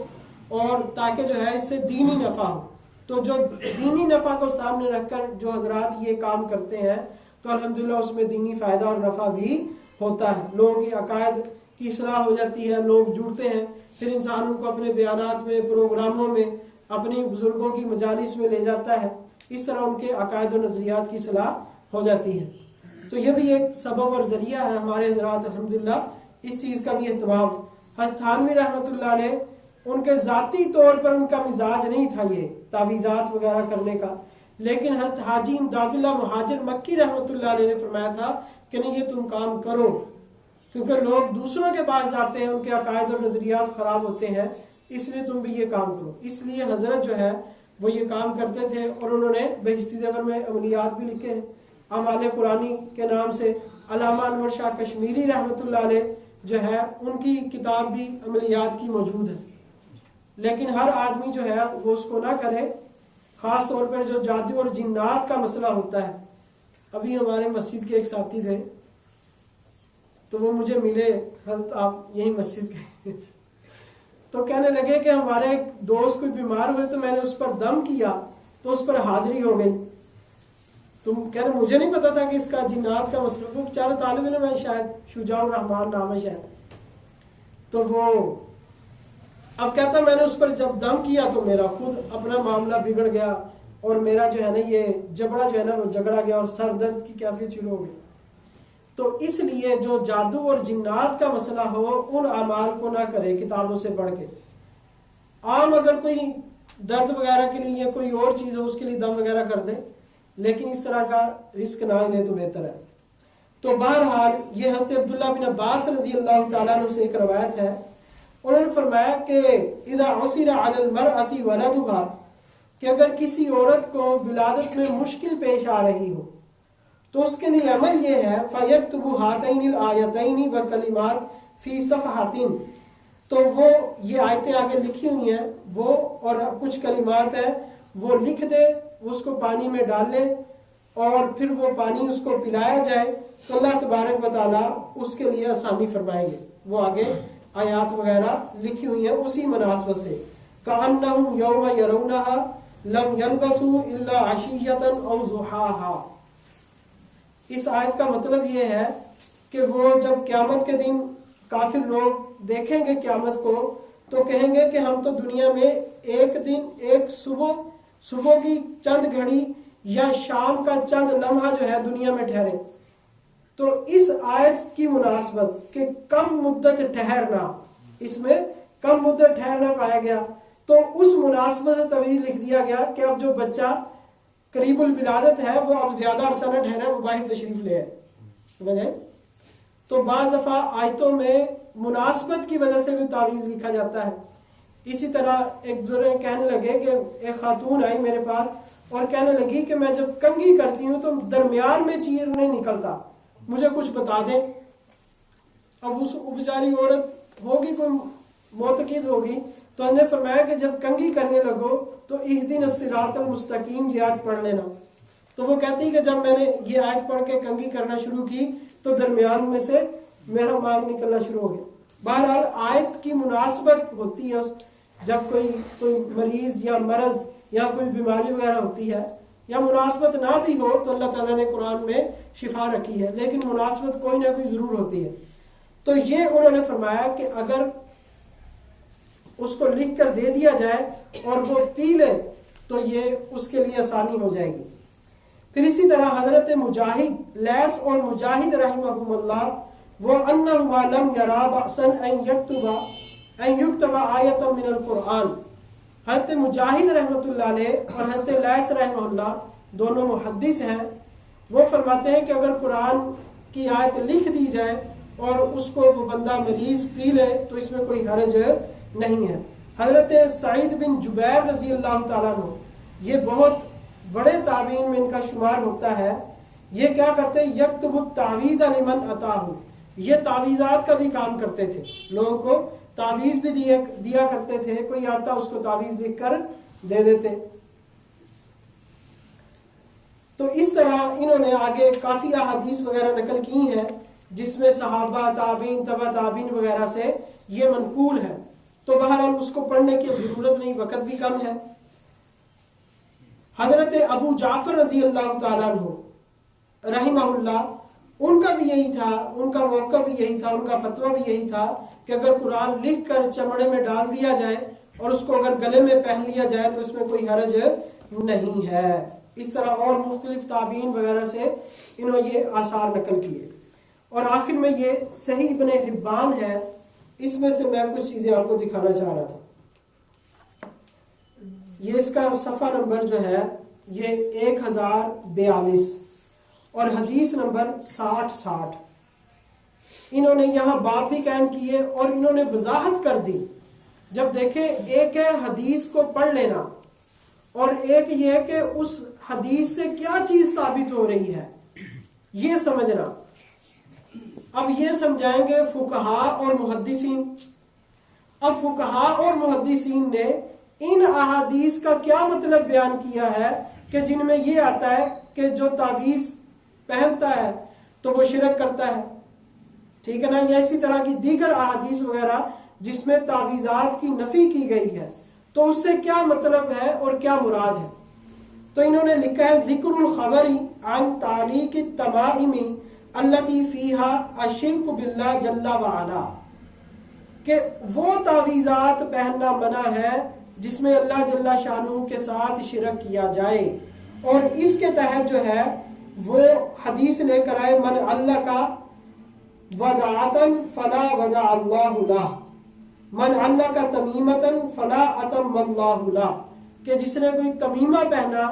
[SPEAKER 1] اور تاکہ جو ہے اس سے دینی نفع ہو. تو جو دینی نفع کو سامنے رکھ کر جو حضرات یہ کام کرتے ہیں تو الحمدللہ اس میں دینی فائدہ اور نفع بھی ہوتا ہے. لوگوں کی عقائد کی اصلاح ہو جاتی ہے، لوگ جڑتے ہیں، پھر انسان ان کو اپنے بیانات میں، پروگراموں میں، اپنی بزرگوں کی مجالس میں لے جاتا ہے، اس طرح ان کے عقائد و نظریات کی اصلاح ہو جاتی ہے. تو یہ بھی ایک سبب اور ذریعہ ہے. ہمارے حضرات الحمدللہ اس چیز کا بھی اہتمام. حضرت تھانوی رحمۃ اللہ علیہ ان کے ذاتی طور پر ان کا مزاج نہیں تھا یہ تعویذات وغیرہ کرنے کا، لیکن حضرت حاجی امداد اللہ مہاجر مکی رحمۃ اللہ علیہ نے فرمایا تھا کہ نہیں یہ تم کام کرو، کیونکہ لوگ دوسروں کے پاس جاتے ہیں، ان کے عقائد اور نظریات خراب ہوتے ہیں، اس لیے تم بھی یہ کام کرو. اس لیے حضرت جو ہے وہ یہ کام کرتے تھے، اور انہوں نے بہشتی زیور میں عملیات بھی لکھے ہیں اعمال قرآنی کے نام سے. علامہ انور شاہ کشمیری رحمۃ اللہ علیہ جو ہے ان کی کتاب بھی عملیات کی موجود ہے. لیکن ہر آدمی جو ہے وہ اس کو نہ کرے، خاص طور پر جو جادو اور جنات کا مسئلہ ہوتا ہے. ابھی ہمارے مسجد کے ایک ساتھی تھے تو وہ مجھے ملے، حضرت آپ یہی مسجد کے تو کہنے لگے کہ ہمارے ایک دوست کوئی بیمار ہوئے تو میں نے اس پر دم کیا تو اس پر حاضری ہو گئی. تم کہہ رہے مجھے نہیں پتا تھا کہ اس کا جنات کا مسئلہ، وہ بیچارہ طالب علم ہے، شاید شجاع الرحمان نام ہے شاید. تو وہ اب کہتا میں نے اس پر جب دم کیا تو میرا خود اپنا معاملہ بگڑ گیا، اور میرا جو ہے نا یہ جبڑا جو ہے نا وہ جگڑا گیا، اور سر درد کی کیفیت شروع ہو گئی. تو اس لیے جو جادو اور جنات کا مسئلہ ہو ان اعمال کو نہ کرے کتابوں سے پڑھ کے. عام اگر کوئی درد وغیرہ کے لیے یا کوئی اور چیز ہو اس کے لیے دم وغیرہ کر دے، لیکن اس طرح کا رسک نہ لے تو بہتر ہے. تو بہرحال یہ حضرت عبداللہ بن عباس رضی اللہ تعالیٰ عنہ سے ایک روایت ہے، انہوں نے فرمایا کہ اذا عسر علی المرأة ولدها، کہ اگر کسی عورت کو ولادت میں مشکل پیش آ رہی ہو تو اس کے لیے عمل یہ ہے فَيَكْتُبُ هَاتَيْنِ الْآيَتَيْنِ وَكَلِمَاتٍ فِي صَفْحَةٍ، تو وہ یہ آیتیں آگے لکھی ہوئی ہیں وہ اور کچھ کلمات ہیں وہ لکھ دے، اس کو پانی میں ڈال لے اور پھر وہ پانی اس کو پلایا جائے تو اللہ تبارک و تعالیٰ اس کے لیے آسانی فرمائیں گے. وہ آگے آیات وغیرہ لکھی ہوئی ہیں اسی مناسبت سے. كَأَنَّهُمْ يَوْمَ يَرَوْنَهَا لَمْ يَلْبَثُوا إِلَّا عَشِيَّةً أَوْ ضُحَاهَا. اس آیت کا مطلب یہ ہے کہ وہ جب قیامت کے دن کافر لوگ دیکھیں گے قیامت کو تو کہیں گے کہ ہم تو دنیا میں ایک دن، ایک صبح کی چند گھڑی یا شام کا چند لمحہ جو ہے دنیا میں ٹھہرے. تو اس آیت کی مناسبت کہ کم مدت ٹھہرنا، اس میں کم مدت ٹھہرنا پایا گیا، تو اس مناسبت سے طویل لکھ دیا گیا کہ اب جو بچہ قریب الولادت ہے وہ اب زیادہ عرصہ نہ ٹھہرے، وہ باہر تشریف لے آئے. تو بعض دفعہ آیتوں میں مناسبت کی وجہ سے بھی تعویذ لکھا جاتا ہے. اسی طرح ایک بزرگ کہنے لگے کہ ایک خاتون آئی میرے پاس اور کہنے لگی کہ میں جب کنگھی کرتی ہوں تو درمیان میں چیر نہیں نکلتا، مجھے کچھ بتا دیں. اب اس بیچاری عورت ہوگی کوئی معتقد ہوگی تو ہم نے فرمایا کہ جب کنگھی کرنے لگو تو اہدنا الصراط المستقیم یہ آیت پڑھ لینا. تو وہ کہتی کہ جب میں نے یہ آیت پڑھ کے کنگھی کرنا شروع کی تو درمیان میں سے میرا مانگ نکلنا شروع ہو گیا. بہرحال آیت کی مناسبت ہوتی ہے، جب کوئی مریض یا مرض یا کوئی بیماری وغیرہ ہوتی ہے، یا مناسبت نہ بھی ہو تو اللہ تعالیٰ نے قرآن میں شفا رکھی ہے، لیکن مناسبت کوئی نہ کوئی ضرور ہوتی ہے. تو یہ انہوں نے فرمایا کہ اگر اس کو لکھ کر دے دیا جائے اور وہ پی لے تو یہ اس کے لیے آسانی ہو جائے گی. پھر اسی طرح حضرت مجاہد، لیث اور مجاہد رحمہم اللہ، وہ انہما لم یرا بأسا ان یکتب آیۃ من القرآن. حضرت مجاہد رحمۃ اللہ علیہ اور حضرت لیث رحمہ اللہ دونوں محدث ہیں، وہ فرماتے ہیں کہ اگر قرآن کی آیت لکھ دی جائے اور اس کو وہ بندہ مریض پی لے تو اس میں کوئی حرج نہیں ہے۔ حضرت سعید بن جبیر رضی اللہ تعالیٰ عنہ، یہ بہت بڑے تابعین میں ان کا شمار ہوتا ہے، یہ کیا کرتے یکتب التعویذ لمن اتاہ، یہ تعویذات کا بھی کام کرتے تھے، لوگوں کو تعویذ بھی دیا کرتے تھے، کوئی آتا اس کو تعویذ لکھ کر دے دیتے۔ تو اس طرح انہوں نے آگے کافی احادیث وغیرہ نقل کی ہیں جس میں صحابہ، تابعین، تبع تابعین وغیرہ سے یہ منقول ہے، تو بہرحال اس کو پڑھنے کی ضرورت نہیں، وقت بھی کم ہے۔ حضرت ابو جعفر رضی اللہ تعالیٰ عنہ رحمہ اللہ، ان کا بھی یہی تھا، ان کا موقع بھی یہی تھا، ان کا فتویٰ بھی یہی تھا کہ اگر قرآن لکھ کر چمڑے میں ڈال دیا جائے اور اس کو اگر گلے میں پہن لیا جائے تو اس میں کوئی حرج نہیں ہے۔ اس طرح اور مختلف تابعین وغیرہ سے انہوں نے یہ آثار نقل کیے۔ اور آخر میں یہ صحیح ابن حبان ہے، اس میں سے میں کچھ چیزیں آپ کو دکھانا چاہ رہا تھا۔ یہ اس کا صفحہ نمبر جو ہے یہ 1042 اور حدیث نمبر 60 انہوں نے یہاں باب بھی قائم کیے اور انہوں نے وضاحت کر دی۔ جب دیکھیں، ایک ہے حدیث کو پڑھ لینا اور ایک یہ ہے کہ اس حدیث سے کیا چیز ثابت ہو رہی ہے یہ سمجھنا۔ اب یہ سمجھائیں گے فقہاء اور محدثین۔ اب فقہاء اور محدثین نے ان احادیث کا کیا مطلب بیان کیا ہے کہ جن میں یہ آتا ہے کہ جو تعویذ پہنتا ہے تو وہ شرک کرتا ہے، ٹھیک ہے نا، یا اسی طرح کی دیگر احادیث وغیرہ جس میں تعویذات کی نفی کی گئی ہے، تو اس سے کیا مطلب ہے اور کیا مراد ہے۔ تو انہوں نے لکھا ہے ذکر الخبر عن تعلیق التمائم التي فيها الشرك باللہ جل وعلا، کہ وہ تعویذات پہننا منع ہے جس میں اللہ جل شانہ کے ساتھ شرک کیا جائے، اور اس کے تحت جو ہے وہ حدیث لے کر آئے من اللہ کا ودعتن فلا ودع اللہ لہ، من اللہ کا تمیمتن فلا اتم اللہ لہ، کہ جس نے کوئی تمیمہ پہنا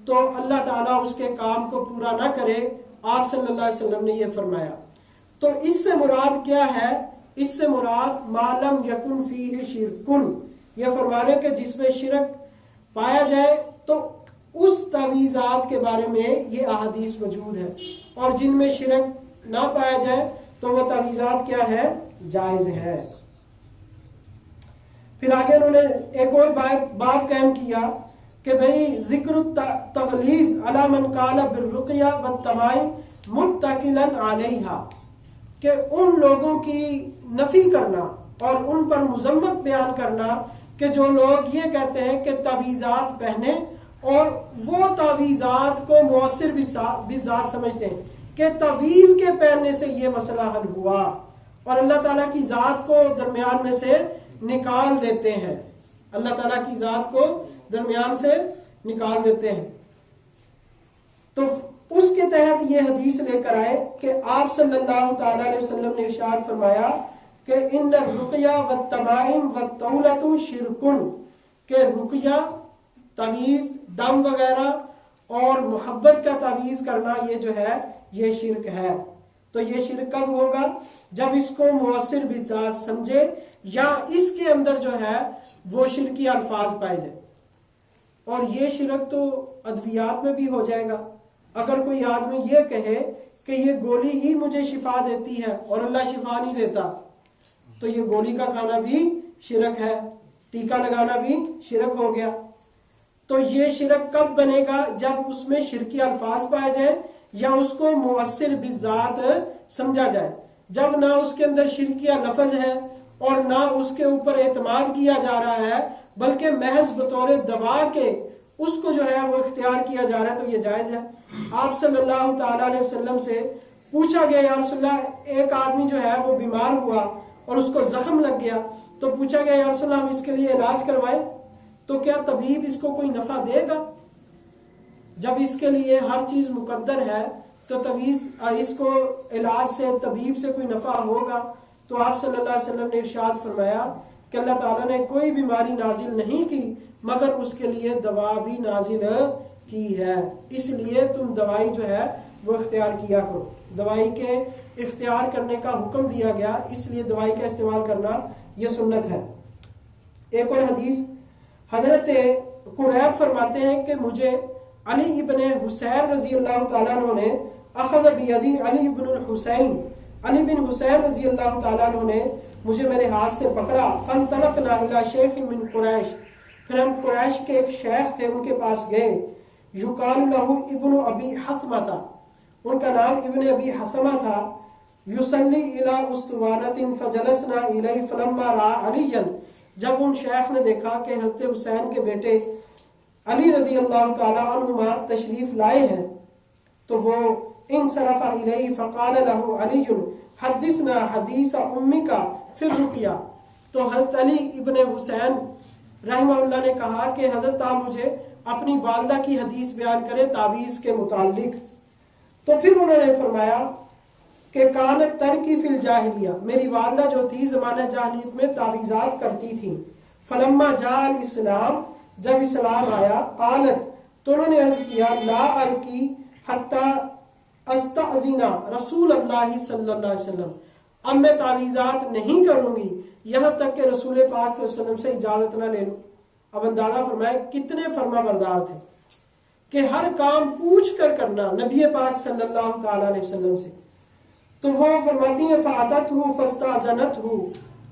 [SPEAKER 1] تو اللہ تعالیٰ اس کے کام کو پورا نہ کرے، آپ صلی اللہ علیہ وسلم نے یہ فرمایا۔ تو اس سے مراد کیا ہے؟ اس سے مراد ما لم یکن فیہ شرکن، یہ فرمانے کہ جس میں شرک پایا جائے تو اس تعویذات کے بارے میں یہ احادیث موجود ہے، اور جن میں شرک نہ پایا جائے تو وہ تعویذات کیا ہے؟ جائز ہے۔ پھر آگے انہوں نے ایک اور باب قائم کیا کہ بھئی ذکر التغلیظ علی من قال بالرقیہ والتمائم متکلا علیہا، کہ ان لوگوں کی نفی کرنا اور ان پر مذمت بیان کرنا کہ جو لوگ یہ کہتے ہیں کہ تعویذات پہنے اور وہ تعویذات کو مؤثر بذات سمجھتے ہیں کہ تعویذ کے پہننے سے یہ مسئلہ حل ہوا، اور اللہ تعالیٰ کی ذات کو درمیان میں سے نکال دیتے ہیں، اللہ تعالیٰ کی ذات کو درمیان سے نکال دیتے ہیں۔ تو اس کے تحت یہ حدیث لے کر آئے کہ آپ صلی اللہ تعالیٰ علیہ وسلم نے ارشاد فرمایا کہ ان الرقیہ والتمائم والتولۃ شرکن، کہ رقیہ، تعویذ، دم وغیرہ اور محبت کا تعویذ کرنا یہ جو ہے یہ شرک ہے۔ تو یہ شرک کب ہوگا؟ جب اس کو مؤثر بذات سمجھے یا اس کے اندر جو ہے وہ شرکی الفاظ پائے جائے، اور یہ شرک تو ادویات میں بھی ہو جائے گا۔ اگر کوئی آدمی یہ کہے کہ یہ گولی ہی مجھے شفا دیتی ہے اور اللہ شفا نہیں دیتا، تو یہ گولی کا کھانا بھی شرک ہے، ٹیکا لگانا بھی شرک ہو گیا۔ تو یہ شرک کب بنے گا؟ جب اس میں شرکی الفاظ پائے جائیں یا اس کو مؤثر بذات سمجھا جائے۔ جب نہ اس کے اندر شرکیہ لفظ ہے اور نہ اس کے اوپر اعتماد کیا جا رہا ہے، بلکہ محض بطور دوا کے اس کو جو ہے وہ اختیار کیا جا رہا ہے، تو یہ جائز ہے۔ آپ صلی اللہ تعالیٰ علیہ وسلم سے پوچھا گیا یا رسول اللہ، ایک آدمی جو ہے وہ بیمار ہوا اور اس کو زخم لگ گیا، تو پوچھا گیا یا رسول اللہ ہم اس کے لیے علاج کروائیں، تو کیا طبیب اس کو کوئی نفع دے گا؟ جب اس کے لیے ہر چیز مقدر ہے تو تعویذ اس کو علاج سے، طبیب سے کوئی نفع ہوگا؟ تو آپ صلی اللہ علیہ وسلم نے ارشاد فرمایا کہ اللہ تعالیٰ نے کوئی بیماری نازل نہیں کی مگر اس کے لیے دوا بھی نازل کی ہے، اس لیے تم دوائی جو ہے وہ اختیار کیا کرو. دوائی کے اختیار کرنے کا حکم دیا گیا، اس لیے دوائی کا استعمال کرنا یہ سنت ہے. ایک اور حدیث، حضرت قریب فرماتے ہیں کہ مجھے علی ابن حسین رضی اللہ تعالیٰ عنہ نے اخذ بیدی علی ابن الحسین، علی بن حسین رضی اللہ تعالیٰ عنہ نے مجھے میرے ہاتھ سے پکڑا. فانطلقنا الی شیخ من قریش، پھر ہم قریش کے ایک شیخ تھے ان کے پاس گئے. یقال لہ ابن ابی حثمہ تھا، ان کا نام ابن ابی حثمہ تھا. یصلی الی اسطوانۃ فجلسنا الیہ فلما رأى علیا، جب ان شیخ نے دیکھا کہ حضرت حسین کے بیٹے علی رضی اللہ تعالی عنہما تشریف لائے ہیں تو وہ انصرف الیہ فقال له علی حدثنا حدیث امک فی الرقیہ. تو حضرت علی ابن حسین رحمہ اللہ نے کہا کہ حضرت آپ مجھے اپنی والدہ کی حدیث بیان کریں تعویذ کے متعلق. تو پھر انہوں نے فرمایا کہ کانت ترکی فی الجاہلیہ، میری والدہ جو تھی زمانہ جاہلیت میں تعویذات کرتی تھی. فلما جاء الاسلام، جب اسلام آیا، قالت، تو انہوں نے عرض کیا، لا ارکی حتی استأذن رسول اللہ صلی اللہ علیہ وسلم، اب میں تعویذات نہیں کروں گی یہاں تک کہ رسول پاک صلی اللہ علیہ وسلم سے اجازت نہ لے لوں. اب اندازہ فرمائے کتنے فرما بردار تھے کہ ہر کام پوچھ کر کرنا نبی پاک صلی اللہ تعالی علیہ وسلم سے. تو وہ فرماتی ہیں فاتتہ فاستأذنتہ،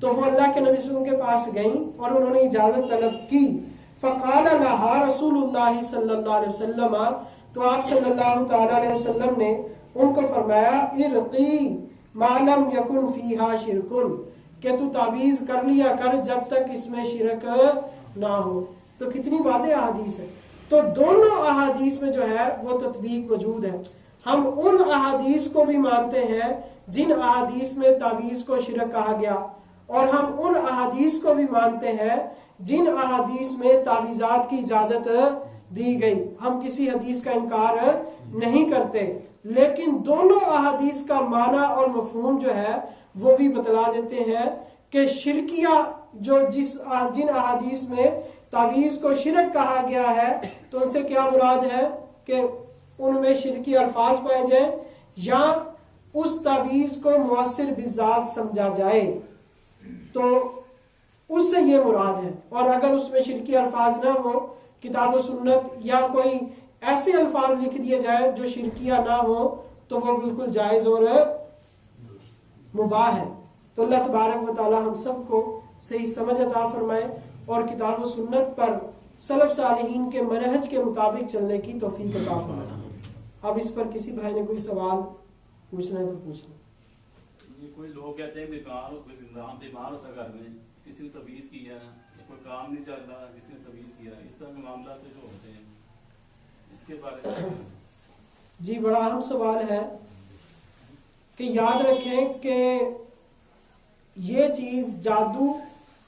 [SPEAKER 1] تو وہ اللہ کے نبی صلی اللہ علیہ وسلم کے پاس گئیں اور انہوں نے اجازت طلب کی. فقال لها رسول اللہ صلی اللہ علیہ وسلم، تو آپ صلی اللہ تعالی علیہ وسلم نے ان کو فرمایا، ارقی ما لم یکن فیہا شرکن، کہ تو تعویذ کر لیا کر جب تک اس میں شرک نہ ہو. تو کتنی واضح احادیث ہے. تو دونوں احادیث میں جو ہے وہ تطبیق موجود ہے. ہم ان احادیث کو بھی مانتے ہیں جن احادیث میں تعویذ کو شرک کہا گیا، اور ہم ان احادیث کو بھی مانتے ہیں جن احادیث میں تعویذات کی اجازت دی گئی. ہم کسی حدیث کا انکار نہیں کرتے، لیکن دونوں احادیث کا معنی اور مفہوم جو ہے وہ بھی بتلا دیتے ہیں کہ شرکیہ جو جن احادیث میں تعویذ کو شرک کہا گیا ہے تو ان سے کیا مراد ہے کہ ان میں شرکی الفاظ پائے جائیں یا اس تعویذ کو مؤثر بالذات سمجھا جائے، تو اس سے یہ مراد ہے. اور اگر اس میں شرکی الفاظ نہ ہو، کتاب و سنت یا کوئی ایسے الفاظ لکھ دیے جائے جو شرکیہ نہ ہو، تو وہ بالکل جائز اور مباح ہے. تو اللہ تبارک و تعالی ہم سب کو صحیح سمجھ عطا فرمائے اور کتاب و سنت پر سلف صالحین کے منہج کے مطابق چلنے کی توفیق عطا فرمائے. اب اس پر کسی بھائی نے کوئی سوال پوچھنا ہے تو پوچھ لیں.
[SPEAKER 2] یہ کوئی لوگ کہتے ہیں بیمار ہوتا گھر میں، کسی نے تعویذ کیا ہے، کوئی کام نہیں چل رہا، کسی نے تعویذ کیا، اس طرح کے معاملات جو ہوتے ہیں اس کے بارے میں.
[SPEAKER 1] جی بڑا اہم سوال ہے کہ یاد رکھیں کہ یہ چیز جادو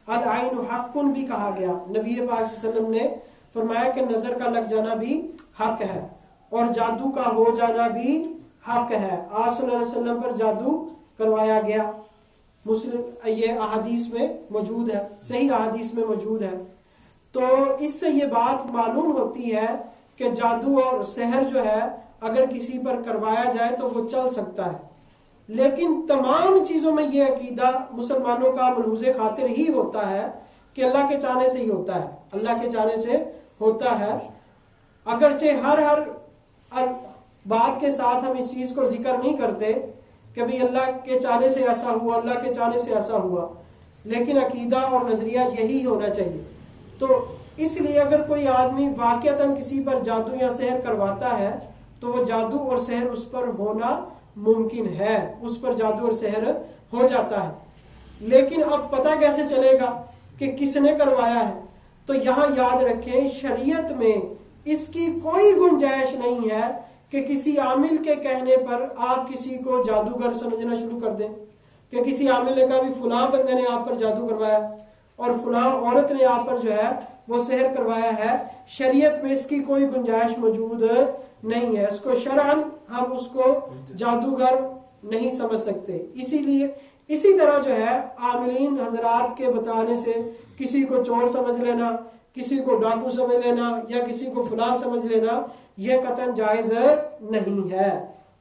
[SPEAKER 1] العین حق بھی کہا گیا. نبی پاک صلی اللہ علیہ وسلم نے فرمایا کہ نظر کا لگ جانا بھی حق ہے اور جادو کا ہو جانا بھی حق ہے. آپ صلی اللہ علیہ وسلم پر جادو کروایا گیا، مسلم یہ احادیث میں موجود ہے، صحیح احادیث میں موجود ہے. تو اس سے یہ بات معلوم ہوتی ہے کہ جادو اور سحر جو ہے اگر کسی پر کروایا جائے تو وہ چل سکتا ہے. لیکن تمام چیزوں میں یہ عقیدہ مسلمانوں کا ملحوظ خاطر ہی ہوتا ہے کہ اللہ کے چاہنے سے ہی ہوتا ہے، اللہ کے چاہنے سے ہوتا ہے. اگرچہ ہر بات کے ساتھ ہم اس چیز کو ذکر نہیں کرتے کہ بھی اللہ کے چاہنے سے ایسا ہوا، اللہ کے چاہنے سے ایسا ہوا، لیکن عقیدہ اور نظریہ یہی ہونا چاہیے. تو اس لیے اگر کوئی آدمی واقعتاً کسی پر جادو یا سحر کرواتا ہے تو وہ جادو اور سحر اس پر ہونا ممکن ہے، اس پر جادو اور سحر ہو جاتا ہے. لیکن اب پتہ کیسے چلے گا کہ کس نے کروایا ہے؟ تو یہاں یاد رکھیں شریعت میں اس کی کوئی گنجائش نہیں ہے کہ کسی عامل کے کہنے پر آپ کسی کو جادوگر سمجھنا شروع کر دیں کہ کسی عامل نے کہا بھی فلاں بندے نے آپ پر جادو کروایا اور فلاں عورت نے آپ پر جو ہے وہ سحر کروایا ہے. شریعت میں اس کی کوئی گنجائش موجود نہیں ہے. اس کو شرعاً ہم اس کو جادوگر نہیں سمجھ سکتے. اسی طرح جو ہے عاملین حضرات کے بتانے سے کسی کو چور سمجھ لینا، کسی کو ڈاکو سمجھ لینا یا کسی کو فلاں سمجھ لینا، یہ قطعاً جائز نہیں ہے.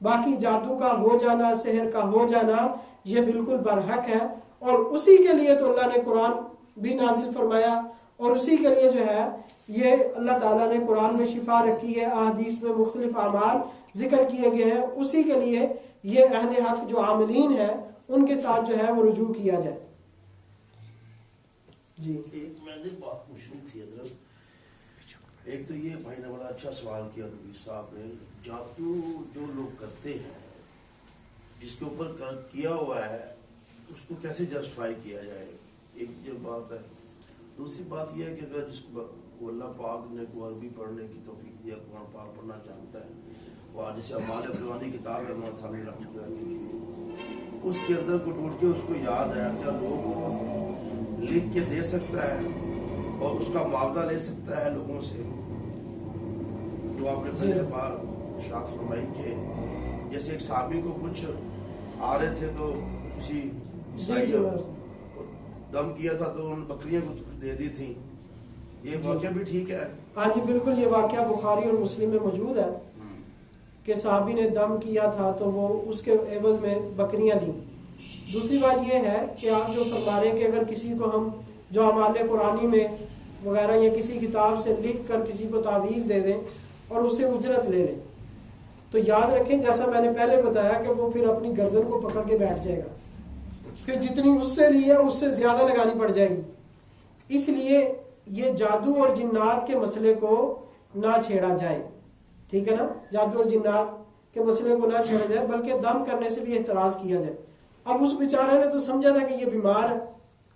[SPEAKER 1] باقی جادو کا ہو جانا، سحر کا ہو جانا یہ بالکل برحق ہے، اور اسی کے لیے تو اللہ نے قرآن بھی نازل فرمایا، اور اسی کے لیے جو ہے یہ اللہ تعالیٰ نے قرآن میں شفا رکھی ہے، احادیث میں مختلف اعمال ذکر کیے گئے ہیں، اسی کے لیے یہ اہل حق جو عاملین ہیں ان کے ساتھ جو ہے وہ رجوع کیا جائے۔ جی
[SPEAKER 3] ایک میں نے بات پوچھنی تھی حضرت، ایک تو یہ بھائی نے بڑا اچھا سوال کیا نبی صاحب نے، جادو جو لوگ کرتے ہیں جس کے اوپر کیا ہوا ہے اس کو کیسے جسٹیفائی کیا جائے، ایک جو بات ہے۔ دوسری بات یہ ہے کہ اگر جس کو اللہ پاک نے کو عربی پڑھنے کی توفیق دیا، قرآن پاک پڑھنا جانتا ہے، وہ آج جیسے اعمال پرانی کتاب ہے مولانا تھانوی رحمۃ اللہ علیہ کی، اس کے اندر کو ڈھونڈ کے اس کو یاد ہے، کیا لوگوں کو لکھ کے دے سکتا ہے اور اس کا معاوضہ لے سکتا ہے لوگوں سے، جو آپ نے پہلے بار ارشاد فرمائی کہ جیسے ایک صحابی کو کچھ آ رہے تھے تو کسی عیسائی کو دم کیا تھا تو ان بکریاں کو دے دی تھیں، یہ واقعہ بھی ٹھیک ہے؟
[SPEAKER 1] ہاں جی بالکل، یہ واقعہ بخاری اور مسلم میں موجود ہے کہ صحابی نے دم کیا تھا تو وہ اس کے عوض میں بکریاں لیں۔ دوسری بات یہ ہے کہ آپ جو فرما رہے ہیں کہ اگر کسی کو ہم جو اعمال قرآنی میں وغیرہ یا کسی کتاب سے لکھ کر کسی کو تعویذ دے دیں اور اسے اجرت لے لیں، تو یاد رکھیں جیسا میں نے پہلے بتایا کہ وہ پھر اپنی گردن کو پکڑ کے بیٹھ جائے گا، پھر جتنی اس سے لی ہے اس سے زیادہ لگانی پڑ جائے گی۔ اس لیے یہ جادو اور جنات کے مسئلے کو نہ چھیڑا جائے، ٹھیک ہے نا، جادو اور جنات کے مسئلے کو نہ چھیڑا جائے، بلکہ دم کرنے سے بھی احتراز کیا جائے۔ اب اس بیچارے نے تو سمجھا تھا کہ یہ بیمار ہے،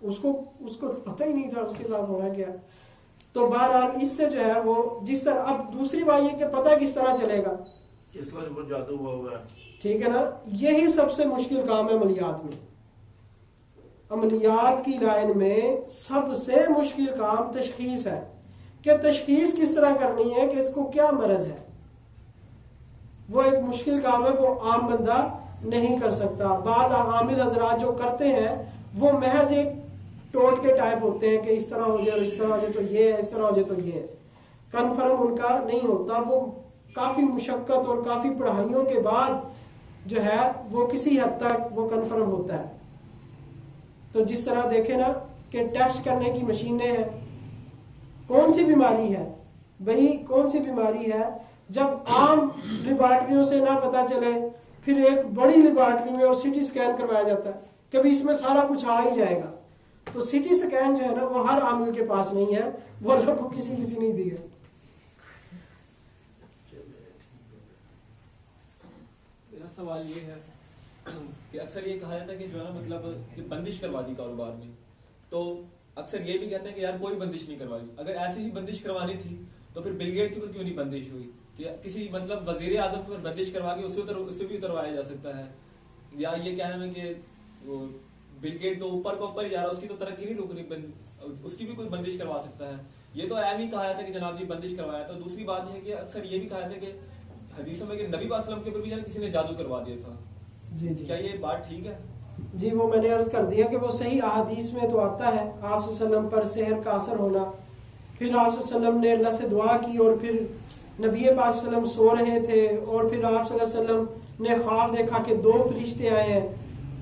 [SPEAKER 1] اس کو تو پتہ ہی نہیں تھا اس کے ساتھ ہونا کیا، تو بہرحال اس سے جو ہے وہ جس طرح، اب دوسری بات یہ کہ پتہ کس طرح چلے گا،
[SPEAKER 3] اس کا جو جادو ہوا ہے،
[SPEAKER 1] ٹھیک ہے نا، یہی سب سے مشکل کام ہے عملیات میں۔ عملیات کی لائن میں سب سے مشکل کام تشخیص ہے، کہ تشخیص کس طرح کرنی ہے کہ اس کو کیا مرض ہے، وہ ایک مشکل کام ہے، وہ عام بندہ نہیں کر سکتا۔ بعض عامل حضرات جو کرتے ہیں وہ محض ایک ٹوٹ کے ٹائپ ہوتے ہیں کہ اس طرح ہو جائے اور اس طرح ہو جائے تو یہ ہے، اس طرح ہو جائے تو یہ ہے، کنفرم ان کا نہیں ہوتا، وہ کافی مشقت اور کافی پڑھائیوں کے بعد جو ہے وہ کسی حد تک وہ کنفرم ہوتا ہے۔ تو جس طرح دیکھیں نا کہ ٹیسٹ کرنے کی مشینیں ہیں، کون سی بیماری ہے بھئی، کون سی بیماری ہے، جب عام لیبارٹریوں سے نہ پتہ چلے پھر ایک بڑی لیبارٹری میں اور سی ٹی اسکین کروایا جاتا ہے کہ بھی اس میں سارا کچھ آ ہی جائے گا، تو سی ٹی اسکین جو ہے نا وہ ہر عامل کے پاس نہیں ہے، وہ اللہ کو کسی نہیں دی ہے۔
[SPEAKER 4] میرا سوال یہ ہے کہ اکثر یہ کہا جاتا ہے کہ جو ہے نا مطلب کہ بندش کروا دی کاروبار میں، تو اکثر یہ بھی کہتے ہیں کہ یار کوئی بندش نہیں کروانی، اگر ایسی ہی بندش کروانی تھی تو پھر بل گیٹ کے اوپر کیوں نہیں بندش ہوئی، کہ کسی مطلب وزیر اعظم کے اوپر بندش کروا کے اس سے بھی اتروایا جا سکتا ہے، یا یہ کہنا ہے کہ وہ بل گیٹ تو اوپر کا اوپر ہی جا رہا ہے، اس کی تو ترقی نہیں رک رہی، اس کی بھی کوئی بندش کروا سکتا ہے، یہ تو اہم ہی کہا جاتا ہے کہ جناب جی بندش کروایا۔ تو دوسری بات یہ ہے کہ اکثر یہ بھی کہا جاتا ہے کہ حدیثوں میں کہ نبی صلی اللہ علیہ وسلم کے اوپر بھی کسی نے جادو کروا دیا تھا،
[SPEAKER 1] جی جی
[SPEAKER 4] کیا یہ بات ٹھیک ہے؟
[SPEAKER 1] جی وہ میں نے عرض کر دیا کہ وہ صحیح احادیث میں تو آتا ہے آپ صلی اللہ علیہ وسلم پر سحر کا اثر ہونا، پھر آپ صلی اللہ علیہ وسلم نے اللہ سے دعا کی اور پھر نبی پاک صلی اللہ علیہ وسلم سو رہے تھے اور پھر آپ صلی اللہ علیہ وسلم نے خواب دیکھا کہ 2 فرشتے آئے ہیں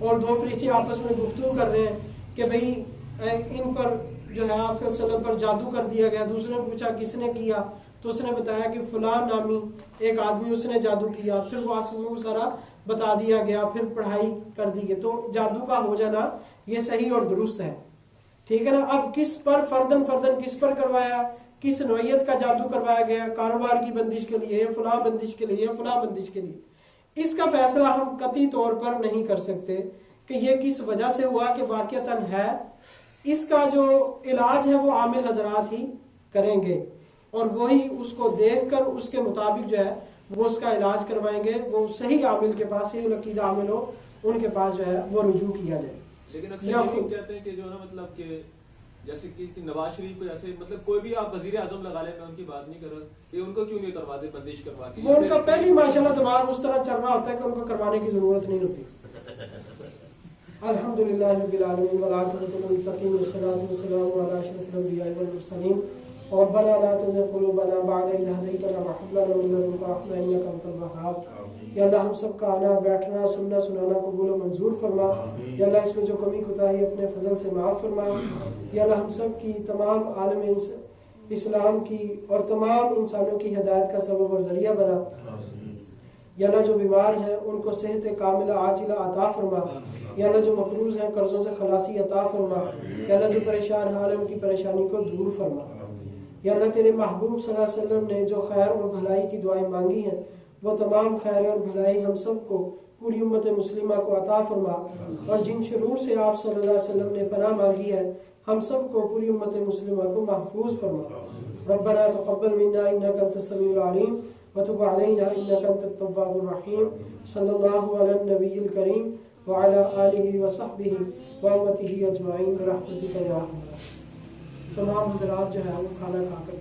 [SPEAKER 1] اور 2 فرشتے آپس میں گفتگو کر رہے ہیں کہ بھئی ان پر جو ہے آپ صلی اللہ علیہ وسلم پر جادو کر دیا گیا۔ دوسرے نے پوچھا کس نے کیا، تو اس نے بتایا کہ فلاں نامی ایک آدمی اس نے جادو کیا، پھر وہ آپ صلی اللہ علیہ وسلم کو سارا بتا دیا گیا، پھر پڑھائی کر دی گئی۔ تو جادو کا ہو جانا یہ صحیح اور درست ہے، ٹھیک ہے نا۔ اب کس پر فردن کس پر کروایا، کس نوعیت کا جادو کروایا گیا، کاروبار کی بندش کے لیے، فلاں بندش کے لیے، فلاں بندش کے لیے، اس کا فیصلہ ہم قطعی طور پر نہیں کر سکتے کہ یہ کس وجہ سے ہوا کہ واقعتاً ہے۔ اس کا جو علاج ہے وہ عامل حضرات ہی کریں گے اور وہی اس کو دیکھ کر اس کے مطابق جو ہے وہ اس کا علاج کروائیں گے، وہ صحیح عامل کے پاس، صحیح العقیدہ عامل ہو ان کے پاس جو ہے وہ رجوع کیا جائے۔
[SPEAKER 4] لیکن اکثر یہ بھی کہتے ہیں کہ جو ہے نا مطلب کہ جیسے کسی نواز شریف کو، جیسے مطلب کوئی بھی آپ وزیر اعظم لگا لیں، میں ان کی بات نہیں کر رہا کہ ان کو کیوں نہیں اتروا دے بندش کروا کے،
[SPEAKER 1] وہ ان کا پہلی ماشاءاللہ دماغ اس طرح چل رہا ہوتا ہے کہ ان کو کروانے کی ضرورت نہیں ہوتی۔ الحمدللہ رب العالمین والعاقبۃ للمتقین والصلاۃ والسلام علی اشرف الانبیاء والمرسلین ربنا لا تزغ قلوبنا بعد إذ هديتنا وهب لنا من لدنك رحمة إنك أنت الوهاب. یا اللہ ہم سب کا آنا بیٹھنا سننا سنانا قبول و منظور فرما. یا اللہ اس میں جو کمی کوتاہی اپنے فضل سے معاف فرما. یا اللہ ہم سب کی تمام عالم اسلام کی اور تمام انسانوں کی ہدایت کا سبب اور ذریعہ بنا. یا اللہ جو بیمار ہیں ان کو صحت کاملہ عاجلہ عطا فرما. یا اللہ جو مقروض ہیں قرضوں سے خلاصی عطا فرما. یا اللہ جو پریشان حال ہیں ان کی پریشانی کو دور فرما. یا اللہ تیرے محبوب صلی اللہ علیہ وسلم نے جو خیر اور بھلائی کی دعائیں مانگی ہیں وہ تمام خیر اور بھلائی ہم سب کو پوری امت مسلمہ کو عطا فرما. اور جن شرور سے آپ صلی اللہ علیہ وسلم نے پناہ مانگی ہے ہم سب کو پوری امت مسلمہ کو محفوظ فرما. ربنا تقبل منا انك انت السميع العليم وتب علينا انك انت التواب الرحيم. صلی اللہ علی النبی الکریم وعلى آلہ وصحبہ وامته اجمعین برحمتک یا ارحم الراحمین. تمام حضرات جو ہے وہ کھانا کھا کر